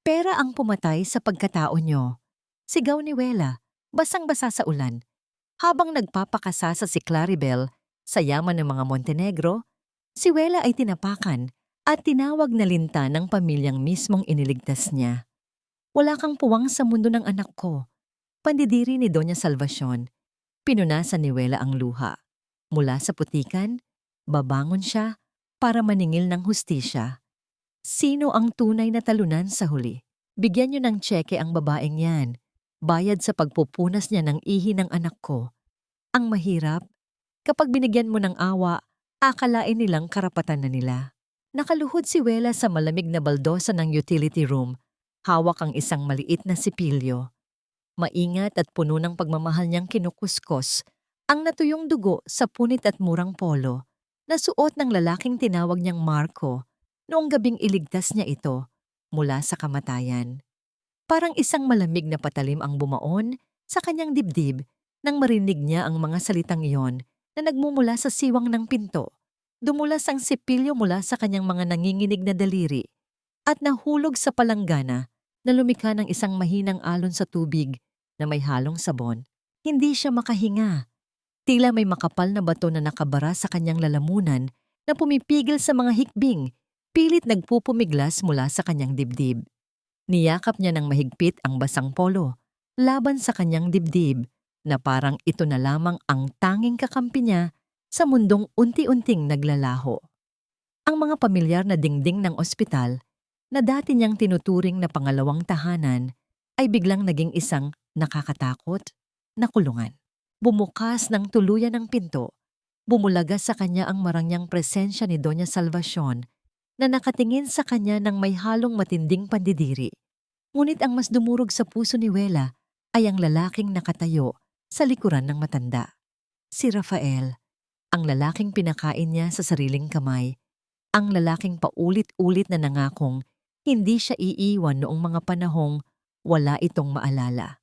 Pera ang pumatay sa pagkatao nyo. Sigaw ni Wela, basang-basa sa ulan. Habang nagpapakasa sa si Claribel sa yaman ng mga Montenegro, si Wela ay tinapakan at tinawag na linta ng pamilyang mismong iniligtas niya. Wala kang puwang sa mundo ng anak ko. Pandidiri ni Doña Salvacion. Pinunasan ni Wela ang luha. Mula sa putikan, babangon siya para maningil ng hustisya. Sino ang tunay na talunan sa huli? Bigyan niyo ng tseke ang babaeng yan. Bayad sa pagpupunas niya ng ihi ng anak ko. Ang mahirap, kapag binigyan mo ng awa, akalain nilang karapatan na nila. Nakaluhod si Wela sa malamig na baldosa ng utility room. Hawak ang isang maliit na sipilyo. Maingat at puno ng pagmamahal niyang kinukuskos ang natuyong dugo sa punit at murang polo na suot ng lalaking tinawag niyang Marco noong gabing iligtas niya ito mula sa kamatayan. Parang isang malamig na patalim ang bumaon sa kanyang dibdib nang marinig niya ang mga salitang iyon na nagmumula sa siwang ng pinto. Dumulas ang sipilyo mula sa kanyang mga nanginginig na daliri at nahulog sa palanggana na lumikha ng isang mahinang alon sa tubig na may halong sabon. Hindi siya makahinga. Tila may makapal na bato na nakabara sa kanyang lalamunan na pumipigil sa mga hikbing, pilit nagpupumiglas mula sa kanyang dibdib. Niyakap niya ng mahigpit ang basang polo, laban sa kanyang dibdib, na parang ito na lamang ang tanging kakampi niya sa mundong unti-unting naglalaho. Ang mga pamilyar na dingding ng ospital, na dati niyang tinuturing na pangalawang tahanan, ay biglang naging isang nakakatakot na kulungan. Bumukas ng tuluyan ng pinto, bumulaga sa kanya ang marangyang presensya ni Doña Salvacion na nakatingin sa kanya ng may halong matinding pandidiri. Ngunit ang mas dumurog sa puso ni Wela ay ang lalaking nakatayo sa likuran ng matanda. Si Rafael, ang lalaking pinakain niya sa sariling kamay, ang lalaking paulit-ulit na nangakong hindi siya iiwan noong mga panahong wala itong maalala.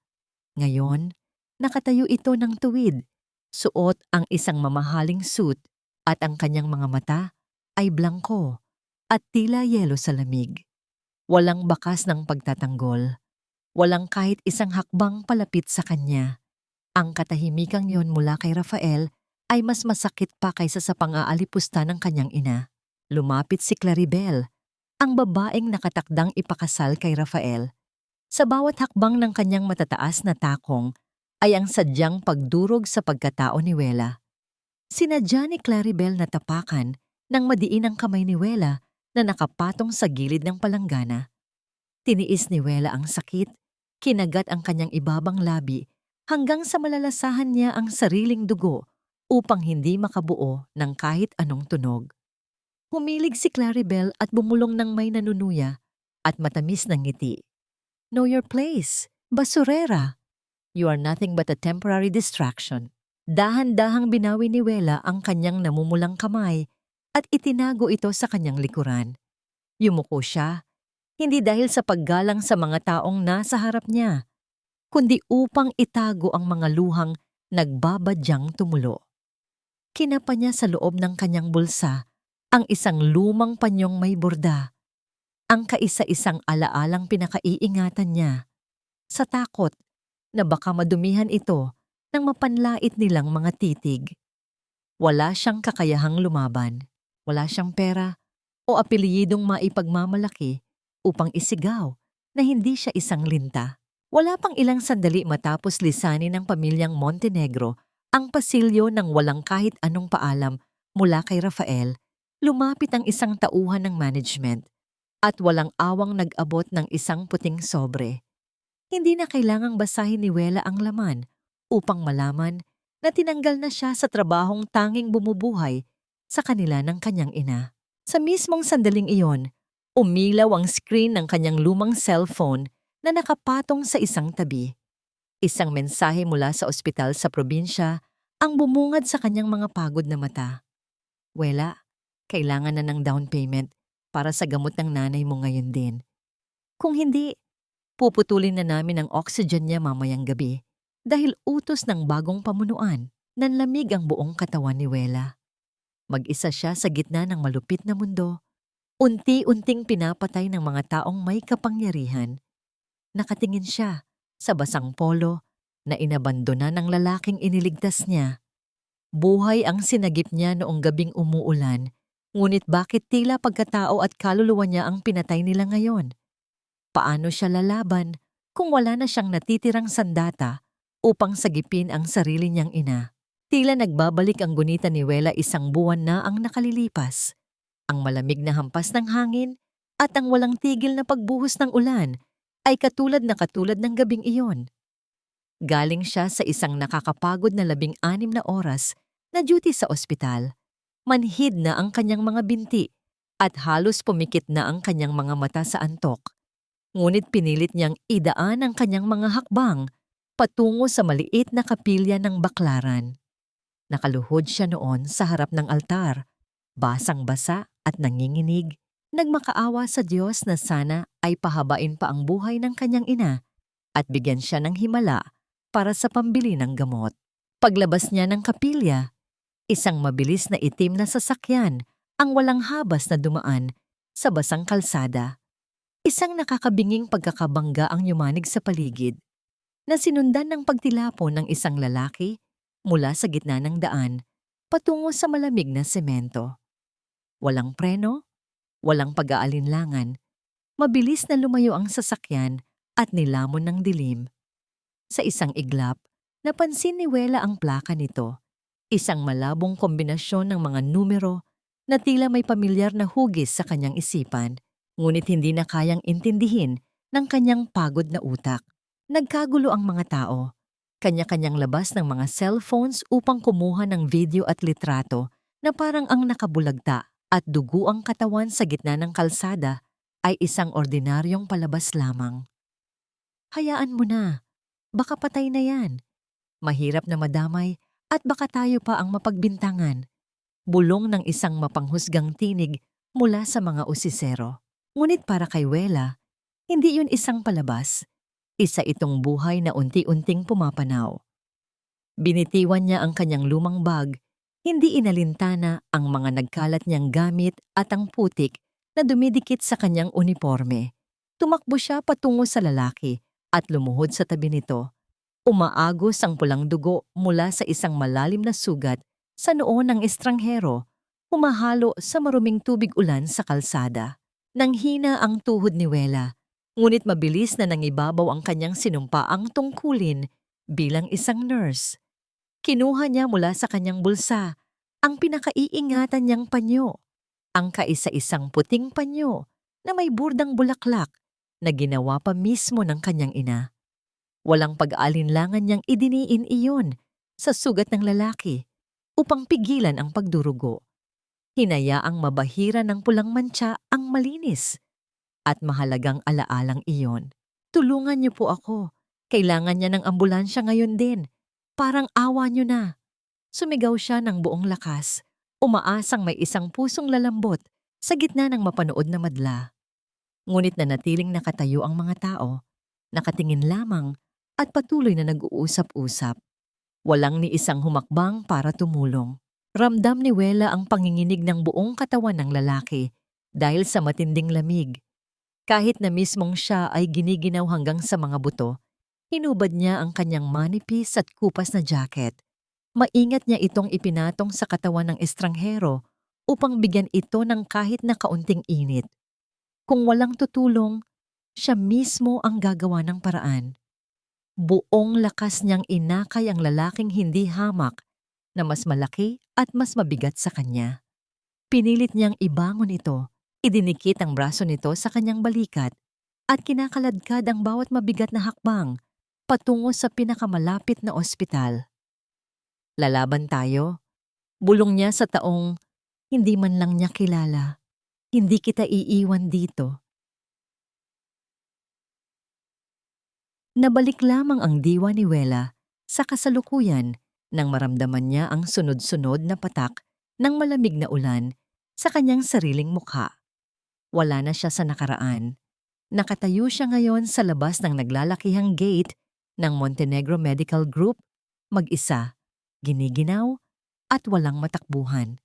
Ngayon, nakatayo ito ng tuwid, suot ang isang mamahaling suit at ang kanyang mga mata ay blangko at tila yelo sa lamig. Walang bakas ng pagtatanggol, walang kahit isang hakbang palapit sa kanya. Ang katahimikang yon mula kay Rafael ay mas masakit pa kaysa sa pang-aalipusta ng kanyang ina. Lumapit si Claribel, ang babaeng nakatakdang ipakasal kay Rafael. Sa bawat hakbang ng kanyang matataas na takong ay ang sadyang pagdurog sa pagkatao ni Wela. Sinadya ni Claribel na tapakan ng madiin ang kamay ni Wela na nakapatong sa gilid ng palanggana. Tiniis ni Wela ang sakit, kinagat ang kanyang ibabang labi hanggang sa malalasahan niya ang sariling dugo upang hindi makabuo ng kahit anong tunog. Humilig si Claribel at bumulong ng may nanunuya at matamis na ngiti. Know your place, basurera. You are nothing but a temporary distraction. Dahan-dahang binawi ni Wela ang kanyang namumulang kamay at itinago ito sa kanyang likuran. Yumuko siya, hindi dahil sa paggalang sa mga taong nasa harap niya, kundi upang itago ang mga luhang nagbabadyang tumulo. Kinapa niya sa loob ng kanyang bulsa ang isang lumang panyong may borda, ang kaisa-isang alaalang pinakaiingatan niya, sa takot na baka madumihan ito ng mapanlait nilang mga titig. Wala siyang kakayahang lumaban, wala siyang pera o apelyidong maipagmamalaki upang isigaw na hindi siya isang linta. Wala pang ilang sandali matapos lisanin ng pamilyang Montenegro ang pasilyo ng walang kahit anong paalam mula kay Rafael, lumapit ang isang tauhan ng management at walang awang nag-abot ng isang puting sobre. Hindi na kailangang basahin ni Wela ang laman upang malaman na tinanggal na siya sa trabahong tanging bumubuhay sa kanila ng kanyang ina. Sa mismong sandaling iyon, umilaw ang screen ng kanyang lumang cellphone na nakapatong sa isang tabi. Isang mensahe mula sa ospital sa probinsya ang bumungad sa kanyang mga pagod na mata. Wela, kailangan na ng down payment para sa gamot ng nanay mo ngayon din. Kung hindi, puputulin na namin ang oxygen niya mamayang gabi dahil utos ng bagong pamunuan. Nanlamig ang buong katawan ni Wela. Mag-isa siya sa gitna ng malupit na mundo, Unti-unting pinapatay ng mga taong may kapangyarihan. Nakatingin siya sa basang polo na inabandona ng lalaking iniligtas niya. Buhay ang sinagip niya noong gabing umuulan, ngunit bakit tila pagkatao at kaluluwa niya ang pinatay nila ngayon? Paano siya lalaban kung wala na siyang natitirang sandata upang sagipin ang sarili niyang ina? Tila nagbabalik ang gunita ni Wela, isang buwan na ang nakalilipas. Ang malamig na hampas ng hangin at ang walang tigil na pagbuhos ng ulan ay katulad ng gabing iyon. Galing siya sa isang nakakapagod na 16 na oras na duty sa ospital. Manhid na ang kanyang mga binti at halos pumikit na ang kanyang mga mata sa antok. Ngunit pinilit niyang idaan ang kanyang mga hakbang patungo sa maliit na kapilya ng baklaran. Nakaluhod siya noon sa harap ng altar, basang-basa at nanginginig, nagmakaawa sa Diyos na sana ay pahabain pa ang buhay ng kanyang ina at bigyan siya ng himala para sa pambili ng gamot. Paglabas niya ng kapilya, isang mabilis na itim na sasakyan ang walang habas na dumaan sa basang kalsada. Isang nakakabinging pagkakabangga ang yumanig sa paligid, na sinundan ng pagtilapon ng isang lalaki mula sa gitna ng daan patungo sa malamig na semento. Walang preno, walang pag-aalinlangan, mabilis na lumayo ang sasakyan at nilamon ng dilim. Sa isang iglap, napansin ni Wela ang plaka nito, isang malabong kombinasyon ng mga numero na tila may pamilyar na hugis sa kanyang isipan, ngunit hindi na kayang intindihin ng kanyang pagod na utak. Nagkagulo ang mga tao, kanya-kanyang labas ng mga cellphones upang kumuha ng video at litrato na parang ang nakabulagta at dugo ang katawan sa gitna ng kalsada ay isang ordinaryong palabas lamang. Hayaan mo na, baka patay na yan. Mahirap na madamay at baka tayo pa ang mapagbintangan. Bulong ng isang mapanghusgang tinig mula sa mga usisero. Ngunit para kay Wela, hindi yun isang palabas. Isa itong buhay na unti-unting pumapanaw. Binitiwan niya ang kanyang lumang bag, hindi inalintana ang mga nagkalat niyang gamit at ang putik na dumidikit sa kanyang uniforme. Tumakbo siya patungo sa lalaki at lumuhod sa tabi nito. Umaagos ang pulang dugo mula sa isang malalim na sugat sa noo ng estranghero, humahalo sa maruming tubig ulan sa kalsada. Nanghina ang tuhod ni Wela, ngunit mabilis na nangibabaw ang kanyang sinumpaang tungkulin bilang isang nurse. Kinuha niya mula sa kanyang bulsa ang pinakaiingatan niyang panyo, ang kaisa-isang puting panyo na may burdang bulaklak na ginawa pa mismo ng kanyang ina. Walang pag-aalinlangan niyang idiniin iyon sa sugat ng lalaki upang pigilan ang pagdurugo. Hinayaang mabahira ng pulang mantsa ang malinis at mahalagang alaalang iyon. Tulungan niyo po ako. Kailangan niya ng ambulansya ngayon din. Parang awa niyo na. Sumigaw siya ng buong lakas, umaasang may isang pusong lalambot sa gitna ng mapanood na madla. Ngunit nanatiling nakatayo ang mga tao, nakatingin lamang at patuloy na nag-uusap-usap. Walang ni isang humakbang para tumulong. Ramdam ni Wela ang panginginig ng buong katawan ng lalaki dahil sa matinding lamig. Kahit na mismong siya ay giniginaw hanggang sa mga buto, hinubad niya ang kanyang manipis at kupas na jacket. Maingat niya itong ipinatong sa katawan ng estranghero upang bigyan ito ng kahit na kaunting init. Kung walang tutulong, siya mismo ang gagawa ng paraan. Buong lakas niyang inakay ang lalaking hindi hamak na mas malaki at mas mabigat sa kanya. Pinilit niyang ibangon ito, idinikit ang braso nito sa kanyang balikat at kinakaladkad ang bawat mabigat na hakbang patungo sa pinakamalapit na ospital. Lalaban tayo, bulong niya sa taong hindi man lang niya kilala. Hindi kita iiwan dito. Nabalik lamang ang diwa ni Wela sa kasalukuyan nang maramdaman niya ang sunod-sunod na patak ng malamig na ulan sa kanyang sariling mukha. Wala na siya sa nakaraan. Nakatayo siya ngayon sa labas ng naglalakihang gate ng Montenegro Medical Group, mag-isa, giniginaw at walang matakbuhan.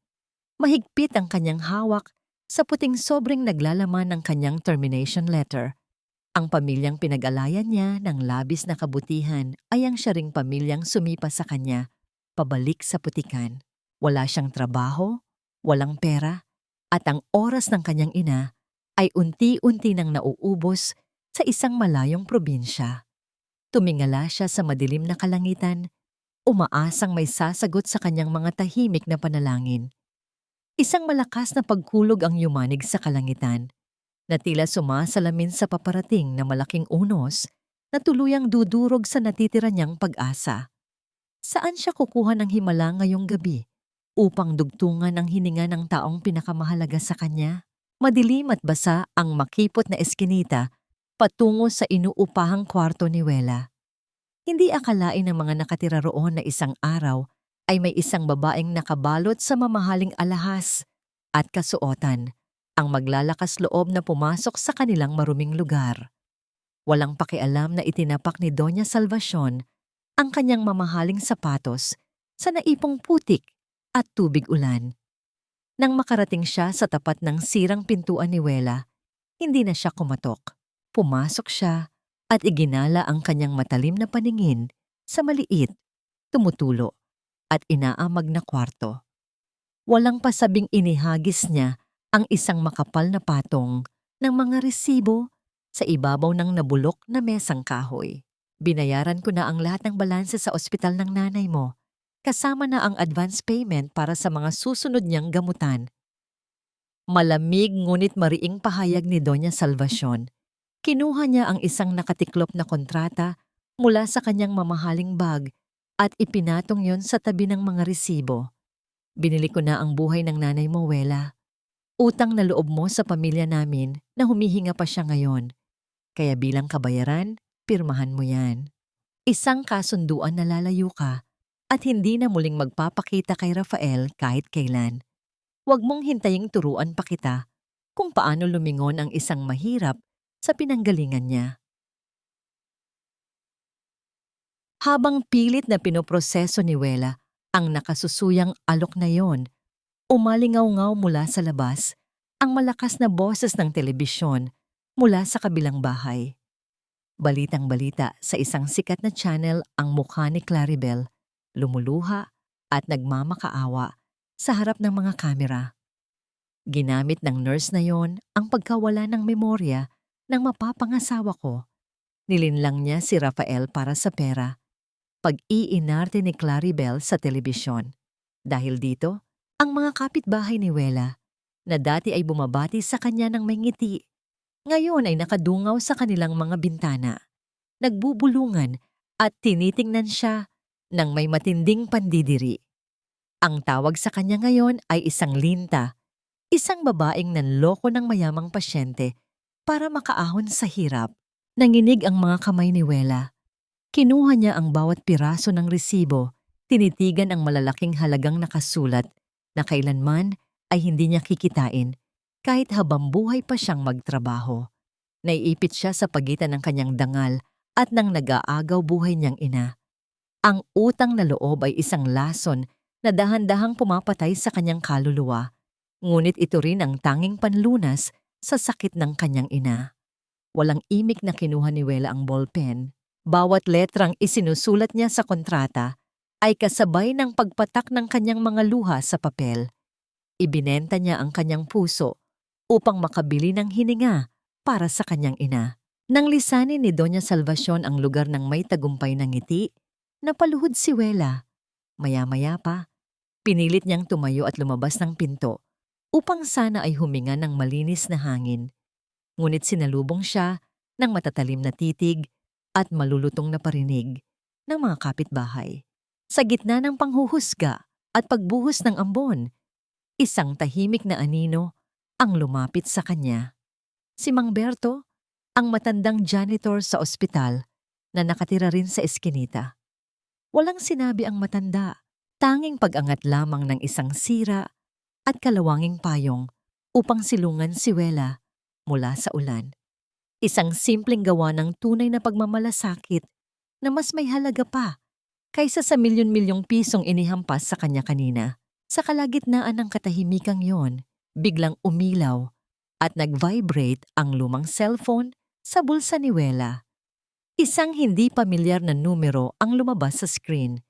Mahigpit ang kanyang hawak Sa puting sobrang naglalaman ng kanyang termination letter, ang pamilyang pinag-alayan niya ng labis na kabutihan ay ang siya ring pamilyang sumipa sa kanya, pabalik sa putikan. Wala siyang trabaho, walang pera, at ang oras ng kanyang ina ay unti-unti nang nauubos sa isang malayong probinsya. Tumingala siya sa madilim na kalangitan, umaasang may sasagot sa kanyang mga tahimik na panalangin. Isang malakas na pagkulog ang yumanig sa kalangitan, na tila sumasalamin sa paparating na malaking unos na tuluyang dudurog sa natitira niyang pag-asa. Saan siya kukuha ng himala ngayong gabi upang dugtungan ang hininga ng taong pinakamahalaga sa kanya? Madilim at basa ang makipot na eskinita patungo sa inuupahang kwarto ni Wela. Hindi akalain ng mga nakatira roon na isang araw ay may isang babaeng nakabalot sa mamahaling alahas at kasuotan ang maglalakas loob na pumasok sa kanilang maruming lugar. Walang pakialam na itinapak ni Doña Salvacion ang kanyang mamahaling sapatos sa naipong putik at tubig ulan. Nang makarating siya sa tapat ng sirang pintuan ni Wela, hindi na siya kumatok. Pumasok siya at iginala ang kanyang matalim na paningin sa maliit, tumutulo at inaamag na kwarto. Walang pasabing inihagis niya ang isang makapal na patong ng mga resibo sa ibabaw ng nabulok na mesang kahoy. Binayaran ko na ang lahat ng balanse sa ospital ng nanay mo, kasama na ang advance payment para sa mga susunod niyang gamutan. Malamig ngunit mariing pahayag ni Doña Salvacion. Kinuha niya ang isang nakatiklop na kontrata mula sa kanyang mamahaling bag at ipinatong yon sa tabi ng mga resibo. Binili ko na ang buhay ng nanay mo, Wela. Utang na loob mo sa pamilya namin na humihinga pa siya ngayon. Kaya bilang kabayaran, pirmahan mo yan. Isang kasunduan na lalayo ka at hindi na muling magpapakita kay Rafael kahit kailan. Huwag mong hintaying turuan pa kita kung paano lumingon ang isang mahirap sa pinanggalingan niya. Habang pilit na pinoproseso ni Wela ang nakasusuyang alok na yon, umalingaw-ngaw mula sa labas ang malakas na boses ng telebisyon mula sa kabilang bahay. Balitang-balita sa isang sikat na channel ang mukha ni Claribel, lumuluha at nagmamakaawa sa harap ng mga kamera. Ginamit ng nurse na yon ang pagkawala ng memorya ng mapapangasawa ko. Nilinlang niya si Rafael para sa pera. Pag-iinarte ni Claribel sa telebisyon. Dahil dito, ang mga kapitbahay ni Wela, na dati ay bumabati sa kanya ng may ngiti, ngayon ay nakadungaw sa kanilang mga bintana, nagbubulungan at tinitingnan siya ng may matinding pandidiri. Ang tawag sa kanya ngayon ay isang linta, isang babaeng nanloko ng mayamang pasyente para makaahon sa hirap. Nanginig ang mga kamay ni Wela. Kinuha niya ang bawat piraso ng resibo, tinitigan ang malalaking halagang nakasulat na kailanman ay hindi niya kikitain kahit habang buhay pa siyang magtrabaho. Naiipit siya sa pagitan ng kanyang dangal at ng nag-aagaw buhay niyang ina. Ang utang na loob ay isang lason na dahan-dahang pumapatay sa kanyang kaluluwa, ngunit ito rin ang tanging panlunas sa sakit ng kanyang ina. Walang imik na kinuha ni Wela ang ballpen. Bawat letrang isinusulat niya sa kontrata ay kasabay ng pagpatak ng kanyang mga luha sa papel. Ibinenta niya ang kanyang puso upang makabili ng hininga para sa kanyang ina. Nang lisanin ni Doña Salvacion ang lugar ng may tagumpay ng ngiti, napaluhod si Wela. Maya-maya pa, pinilit niyang tumayo at lumabas ng pinto upang sana ay huminga ng malinis na hangin. Ngunit sinalubong siya ng matatalim na titig at malulutong na parinig ng mga kapitbahay. Sa gitna ng panghuhusga at pagbuhos ng ambon, isang tahimik na anino ang lumapit sa kanya. Si Mang Berto, ang matandang janitor sa ospital na nakatira rin sa eskinita. Walang sinabi ang matanda, tanging pag-angat lamang ng isang sira at kalawanging payong upang silungan si Wela mula sa ulan. Isang simpleng gawa ng tunay na pagmamalasakit na mas may halaga pa kaysa sa milyon-milyong pisong inihampas sa kanya kanina. Sa kalagitnaan ng katahimikang yon, Biglang umilaw at nag-vibrate ang lumang cellphone sa bulsa ni Wela. Isang hindi pamilyar na numero ang lumabas sa screen.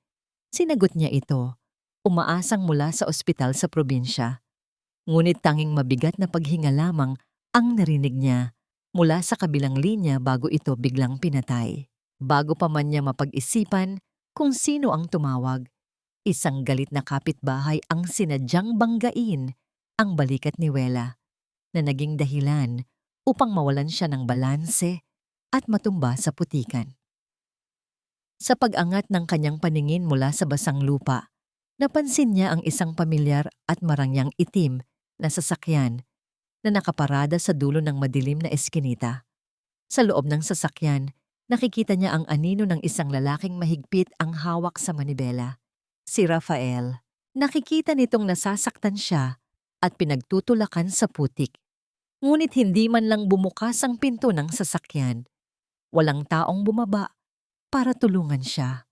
Sinagot niya ito, umaasang mula sa ospital sa probinsya. Ngunit tanging mabigat na paghinga lamang ang narinig niya mula sa kabilang linya bago ito biglang pinatay. Bago pa man niya mapag-isipan kung sino ang tumawag, isang galit na kapitbahay ang sinadyang banggain ang balikat ni Wela na naging dahilan upang mawalan siya ng balanse at matumba sa putikan. Sa pag-angat ng kanyang paningin mula sa basang lupa, napansin niya ang isang pamilyar at marangyang itim na sasakyan na nakaparada sa dulo ng madilim na eskinita. Sa loob ng sasakyan, nakikita niya ang anino ng isang lalaking mahigpit ang hawak sa manibela. Si Rafael. Nakikita nitong nasasaktan siya at pinagtutulakan sa putik. Ngunit hindi man lang bumukas ang pinto ng sasakyan. Walang taong bumaba para tulungan siya.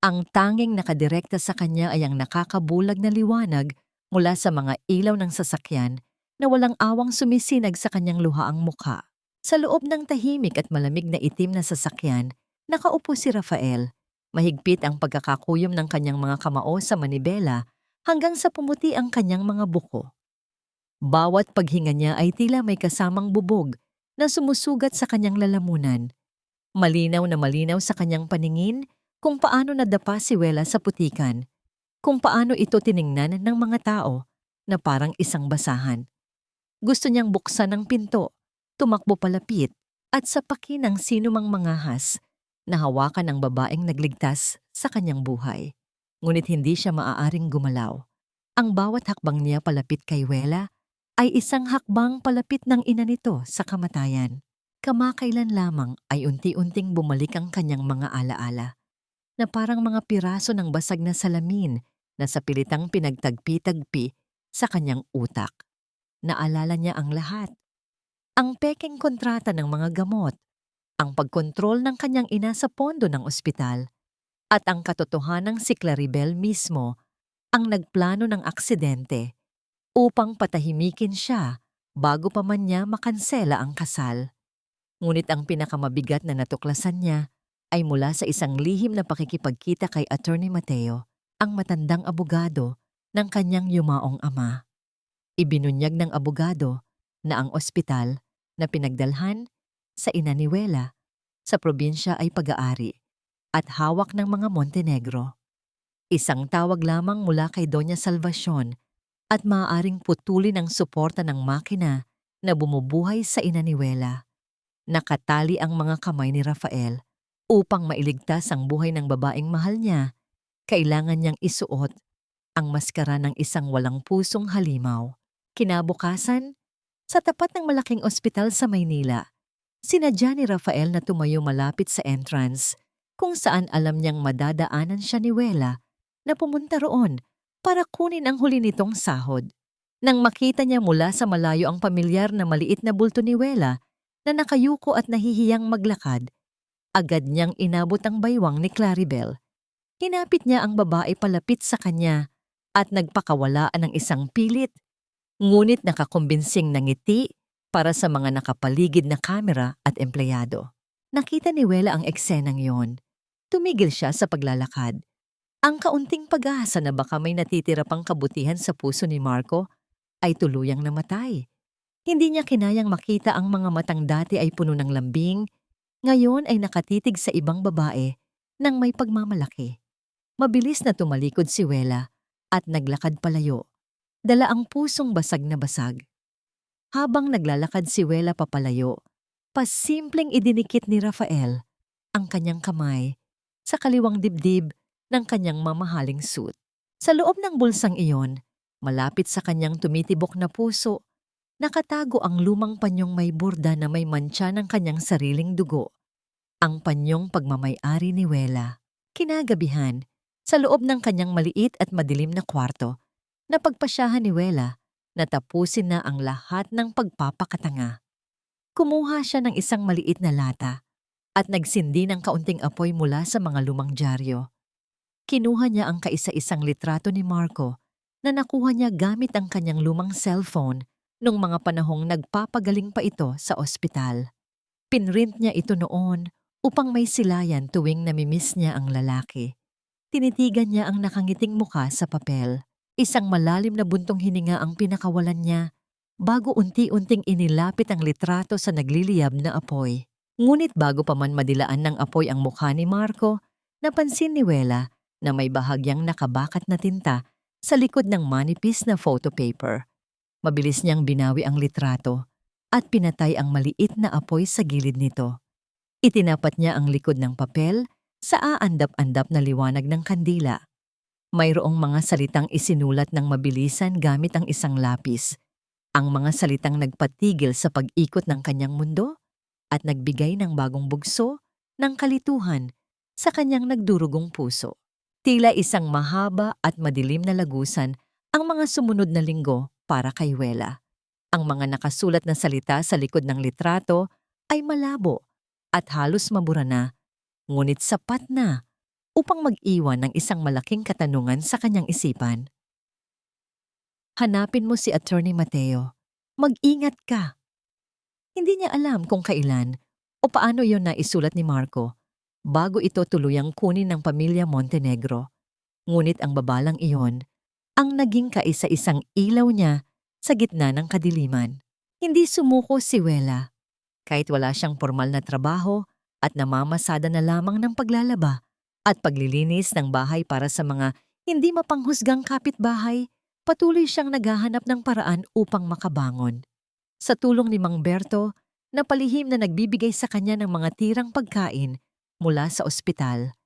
Ang tanging nakadirekta sa kanya ay ang nakakabulag na liwanag mula sa mga ilaw ng sasakyan na walang awang sumisinag sa kanyang luhaang mukha. Sa loob ng tahimik at malamig na itim na sasakyan, nakaupo si Rafael. Mahigpit ang pagkakakuyom ng kanyang mga kamao sa manibela hanggang sa pumuti ang kanyang mga buko. Bawat paghinga niya ay tila may kasamang bubog na sumusugat sa kanyang lalamunan. Malinaw na malinaw sa kanyang paningin kung paano nadapa si Wela sa putikan, kung paano ito tiningnan ng mga tao na parang isang basahan. Gusto niyang buksan ang pinto, tumakbo palapit at sapakin ang sinumang mangahas na hawakan ang babaeng nagligtas sa kanyang buhay. Ngunit hindi siya maaaring gumalaw. Ang bawat hakbang niya palapit kay Wela ay isang hakbang palapit ng ina nito sa kamatayan. Kamakailan lamang ay unti-unting bumalik ang kanyang mga alaala, na parang mga piraso ng basag na salamin na sa pilitang pinagtagpi-tagpi sa kanyang utak. Naalala niya ang lahat. Ang pekeng kontrata ng mga gamot, ang pagkontrol ng kanyang ina sa pondo ng ospital, at ang katotohanang si Claribel mismo ang nagplano ng aksidente upang patahimikin siya bago pa man niya makansela ang kasal. Ngunit ang pinakamabigat na natuklasan niya ay mula sa isang lihim na pakikipagkita kay Attorney Mateo, ang matandang abogado ng kanyang yumaong ama. Ibinunyag ng abogado na ang ospital na pinagdalhan sa ina ni Wela sa probinsya ay pag-aari at hawak ng mga Montenegro. Isang tawag lamang mula kay Doña Salvacion at maaaring putulin ang suporta ng makina na bumubuhay sa ina ni Wela. Nakatali ang mga kamay ni Rafael upang mailigtas ang buhay ng babaeng mahal niya. Kailangan niyang isuot ang maskara ng isang walang pusong halimaw. Kinabukasan, sa tapat ng malaking ospital sa Maynila, sinadya ni Rafael na tumayo malapit sa entrance kung saan alam niyang madadaanan siya ni Wela na pumunta roon para kunin ang huli nitong sahod. Nang makita niya mula sa malayo ang pamilyar na maliit na bulto ni Wela na nakayuko at nahihiyang maglakad, agad niyang inabot ang baywang ni Claribel. Hinapit niya ang babae palapit sa kanya at nagpakawalaan ng isang pilit, ngunit nakakumbinsing na ngiti para sa mga nakapaligid na kamera at empleyado. Nakita ni Wela ang eksenang yon. Tumigil siya sa paglalakad. Ang kaunting pag-asa na baka may natitira pang kabutihan sa puso ni Marco ay tuluyang namatay. Hindi niya kinayang makita ang mga matang dati ay puno ng lambing, ngayon ay nakatitig sa ibang babae nang may pagmamalaki. Mabilis na tumalikod si Wela at naglakad palayo, dala ang pusong basag na basag. Habang naglalakad si Wela papalayo, pasimpleng idinikit ni Rafael ang kanyang kamay sa kaliwang dibdib ng kanyang mamahaling suit. Sa loob ng bulsang iyon, malapit sa kanyang tumitibok na puso, nakatago ang lumang panyong may burda na may mantsa ng kanyang sariling dugo. Ang panyong pagmamay-ari ni Wela. Kinagabihan, sa loob ng kanyang maliit at madilim na kwarto, napagpasyahan ni Wela na tapusin na ang lahat ng pagpapakatanga. Kumuha siya ng isang maliit na lata at nagsindi ng kaunting apoy mula sa mga lumang dyaryo. Kinuha niya ang kaisa-isang litrato ni Marco na nakuha niya gamit ang kanyang lumang cellphone nung mga panahong nagpapagaling pa ito sa ospital. Pinrint niya ito noon upang may silayan tuwing namimiss niya ang lalaki. Tinitigan niya ang nakangiting mukha sa papel. Isang malalim na buntong hininga ang pinakawalan niya bago unti-unting inilapit ang litrato sa nagliliyab na apoy. Ngunit bago pa man madilaan ng apoy ang mukha ni Marco, napansin ni Wela na may bahagyang nakabakat na tinta sa likod ng manipis na photo paper. Mabilis niyang binawi ang litrato at pinatay ang maliit na apoy sa gilid nito. Itinapat niya ang likod ng papel sa aandap-andap na liwanag ng kandila. Mayroong mga salitang isinulat ng mabilisan gamit ang isang lapis. Ang mga salitang nagpatigil sa pag-ikot ng kanyang mundo at nagbigay ng bagong bugso ng kalituhan sa kanyang nagdurugong puso. Tila isang mahaba at madilim na lagusan ang mga sumunod na linggo para kay Wela. Ang mga nakasulat na salita sa likod ng litrato ay malabo at halos mabura na, ngunit sapat na upang mag-iwan ng isang malaking katanungan sa kanyang isipan. Hanapin mo si Attorney Mateo. Mag-ingat ka. Hindi niya alam kung kailan o paano yon naisulat ni Marco bago ito tuluyang kunin ng pamilya Montenegro. Ngunit ang babalang iyon ang naging kaisa-isang ilaw niya sa gitna ng kadiliman. Hindi sumuko si Wela. Kahit wala siyang formal na trabaho at namamasada na lamang ng paglalaba at paglilinis ng bahay para sa mga hindi mapanghusgang kapitbahay, patuloy siyang naghahanap ng paraan upang makabangon. Sa tulong ni Mang Berto, na palihim na nagbibigay sa kanya ng mga tirang pagkain mula sa ospital,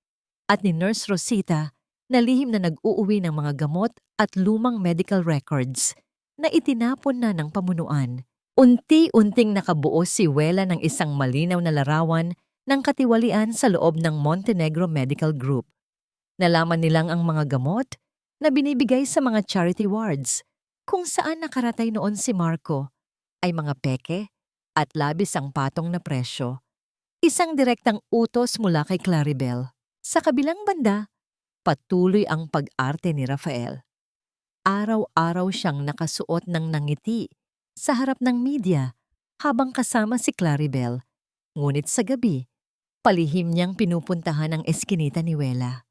at ni Nurse Rosita na lihim na nag-uuwi ng mga gamot at lumang medical records na itinapon na ng pamunuan. Unti-unting nakabuo si Wela ng isang malinaw na larawan ng katiwalian sa loob ng Montenegro Medical Group. Nalaman nilang ang mga gamot na binibigay sa mga charity wards kung saan nakaratay noon si Marco ay mga peke at labis ang patong na presyo. Isang direktang utos mula kay Claribel. Sa kabilang banda, patuloy ang pag-arte ni Rafael. Araw-araw siyang nakasuot ng nangiti sa harap ng media habang kasama si Claribel. Ngunit sa gabi, palihim niyang pinupuntahan ang eskinita ni Wela.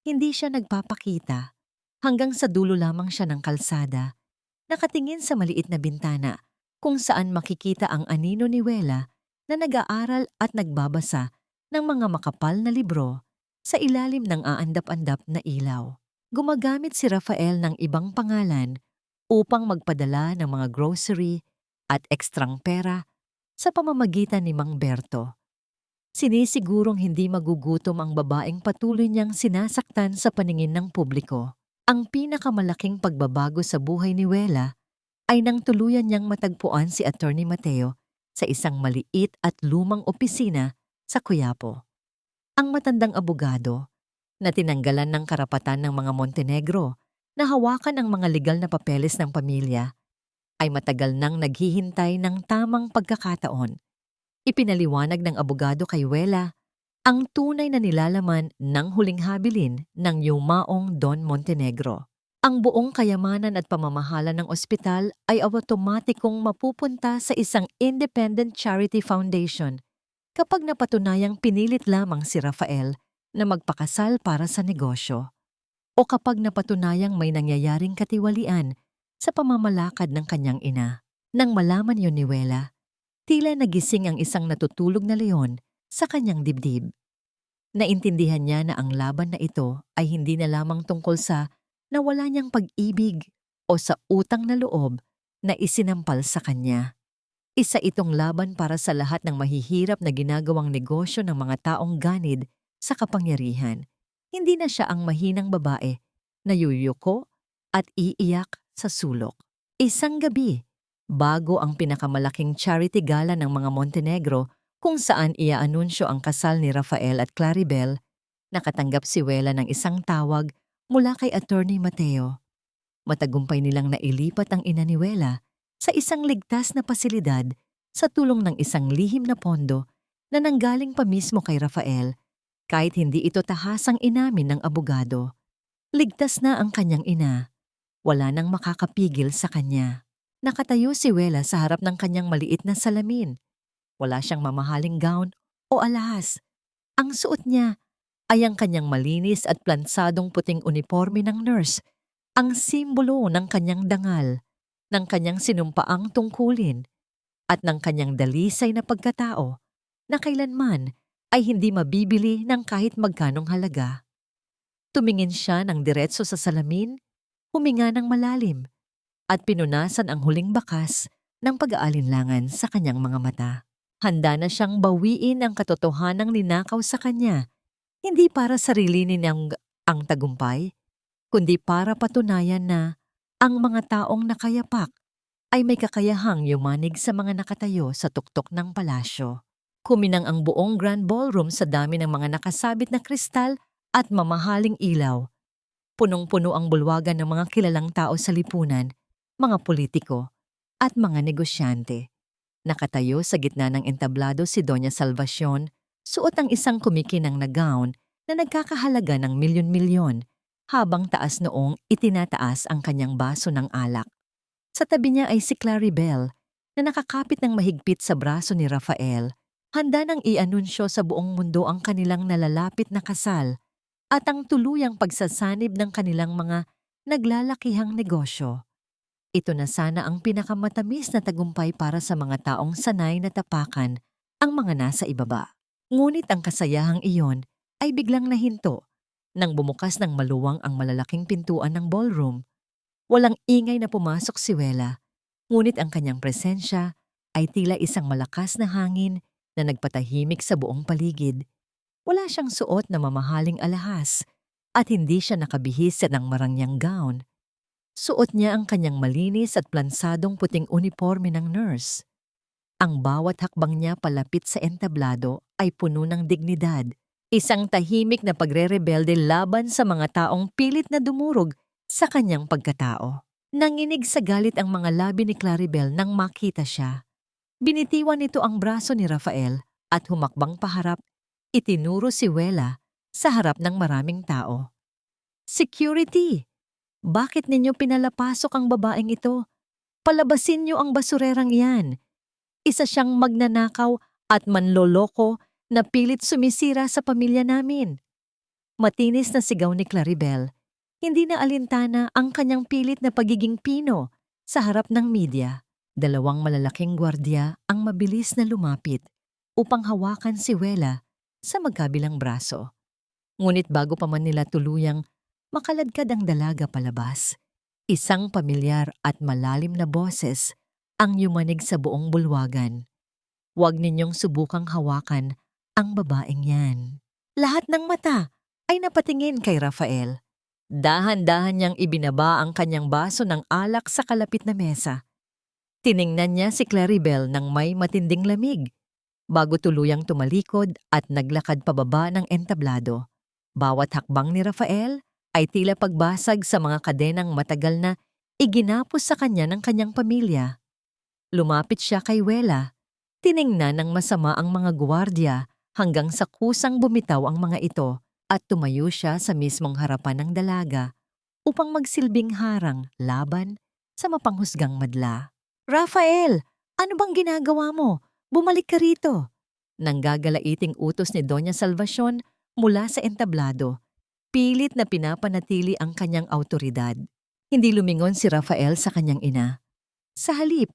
Hindi siya nagpapakita hanggang sa dulo lamang siya ng kalsada, nakatingin sa maliit na bintana kung saan makikita ang anino ni Wela na nag-aaral at nagbabasa ng mga makapal na libro sa ilalim ng aandap-andap na ilaw. Gumagamit si Rafael ng ibang pangalan upang magpadala ng mga grocery at ekstrang pera sa pamamagitan ni Mang Berto. Sinisigurong hindi magugutom ang babaeng patuloy niyang sinasaktan sa paningin ng publiko. Ang pinakamalaking pagbabago sa buhay ni Wela ay nang tuluyan niyang matagpuan si Attorney Mateo sa isang maliit at lumang opisina sa Quiapo. Ang matandang abogado na tinanggalan ng karapatan ng mga Montenegro na hawakan ang mga legal na papeles ng pamilya ay matagal nang naghihintay ng tamang pagkakataon. Ipinaliwanag ng abogado kay Wela ang tunay na nilalaman ng huling habilin ng yumaong Don Montenegro. Ang buong kayamanan at pamamahala ng ospital ay automatikong mapupunta sa isang independent charity foundation kapag napatunayang pinilit lamang si Rafael na magpakasal para sa negosyo o kapag napatunayang may nangyayaring katiwalian sa pamamalakad ng kanyang ina. Nang malaman yun ni Wela, tila nagising ang isang natutulog na leon sa kanyang dibdib. Naintindihan niya na ang laban na ito ay hindi na lamang tungkol sa nawala niyang pag-ibig o sa utang na loob na isinampal sa kanya. Isa itong laban para sa lahat ng mahihirap na ginagawang negosyo ng mga taong ganid sa kapangyarihan. Hindi na siya ang mahinang babae na yuyuko at iiyak sa sulok. Isang gabi, bago ang pinakamalaking charity gala ng mga Montenegro kung saan iaanunsyo ang kasal ni Rafael at Claribel, nakatanggap si Wela ng isang tawag mula kay Attorney Mateo. Matagumpay nilang nailipat ang ina ni Wela sa isang ligtas na pasilidad sa tulong ng isang lihim na pondo na nanggaling pa mismo kay Rafael kahit hindi ito tahasang inamin ng abogado. Ligtas na ang kanyang ina. Wala nang makakapigil sa kanya. Nakatayo si Wela sa harap ng kanyang maliit na salamin. Wala siyang mamahaling gown o alahas. Ang suot niya ay ang kanyang malinis at plansadong puting uniforme ng nurse, ang simbolo ng kanyang dangal, ng kanyang sinumpaang tungkulin, at ng kanyang dalisay na pagkatao na kailanman ay hindi mabibili ng kahit magkanong halaga. Tumingin siya ng diretso sa salamin, huminga ng malalim, at pinunasan ang huling bakas ng pag-aalinlangan sa kanyang mga mata. Handa na siyang bawiin ang katotohanang ninakaw sa kanya, hindi para sarili niyang ang tagumpay, kundi para patunayan na ang mga taong nakayapak ay may kakayahang yumanig sa mga nakatayo sa tuktok ng palasyo. Kuminang ang buong grand ballroom sa dami ng mga nakasabit na kristal at mamahaling ilaw. Punong-puno ang bulwagan ng mga kilalang tao sa lipunan, mga politiko, at mga negosyante. Nakatayo sa gitna ng entablado si Doña Salvacion, suot ang isang kumikinang na gown na nagkakahalaga ng milyon-milyon, habang taas noong itinataas ang kanyang baso ng alak. Sa tabi niya ay si Claribel na nakakapit ng mahigpit sa braso ni Rafael, handa nang i-anunsyo sa buong mundo ang kanilang nalalapit na kasal at ang tuluyang pagsasanib ng kanilang mga naglalakihang negosyo. Ito na sana ang pinakamatamis na tagumpay para sa mga taong sanay na tapakan ang mga nasa ibaba. Ngunit ang kasayahang iyon ay biglang nahinto nang bumukas ng maluwang ang malalaking pintuan ng ballroom. Walang ingay na pumasok si Wela, ngunit ang kanyang presensya ay tila isang malakas na hangin na nagpatahimik sa buong paligid. Wala siyang suot na mamahaling alahas at hindi siya nakabihis ng marangyang gown. Suot niya ang kanyang malinis at plansadong puting uniforme ng nurse. Ang bawat hakbang niya palapit sa entablado ay puno ng dignidad, isang tahimik na pagre-rebelde laban sa mga taong pilit na dumurog sa kanyang pagkatao. Nanginig sa galit ang mga labi ni Claribel nang makita siya. Binitiwan nito ang braso ni Rafael at humakbang paharap, itinuro si Wela sa harap ng maraming tao. "Security! Bakit ninyo pinalapasok ang babaeng ito? Palabasin niyo ang basurerang iyan. Isa siyang magnanakaw at manloloko na pilit sumisira sa pamilya namin." Matinis na sigaw ni Claribel. Hindi na alintana ang kanyang pilit na pagiging pino sa harap ng media. Dalawang malalaking gwardiya ang mabilis na lumapit upang hawakan si Wela sa magkabilang braso. Ngunit bago pa man nila tuluyang makaladkad ang dalaga palabas, isang pamilyar at malalim na boses ang yumanig sa buong bulwagan. "Huwag ninyong subukang hawakan ang babaeng yan." Lahat ng mata ay napatingin kay Rafael. Dahan-dahan niyang ibinaba ang kanyang baso ng alak sa kalapit na mesa. Tiningnan niya si Claribel ng may matinding lamig, bago tuluyang tumalikod at naglakad pababa ng entablado. Bawat hakbang ni Rafael ay tila pagbasag sa mga kadenang matagal na iginapos sa kanya ng kanyang pamilya. Lumapit siya kay Wela. Tiningnan ng masama ang mga gwardiya hanggang sa kusang bumitaw ang mga ito at tumayo siya sa mismong harapan ng dalaga upang magsilbing harang laban sa mapanghusgang madla. "Rafael, ano bang ginagawa mo? Bumalik ka rito!" Nanggagalaiting utos ni Doña Salvacion mula sa entablado. Pilit na pinapanatili ang kanyang awtoridad. Hindi lumingon si Rafael sa kanyang ina. Sa halip,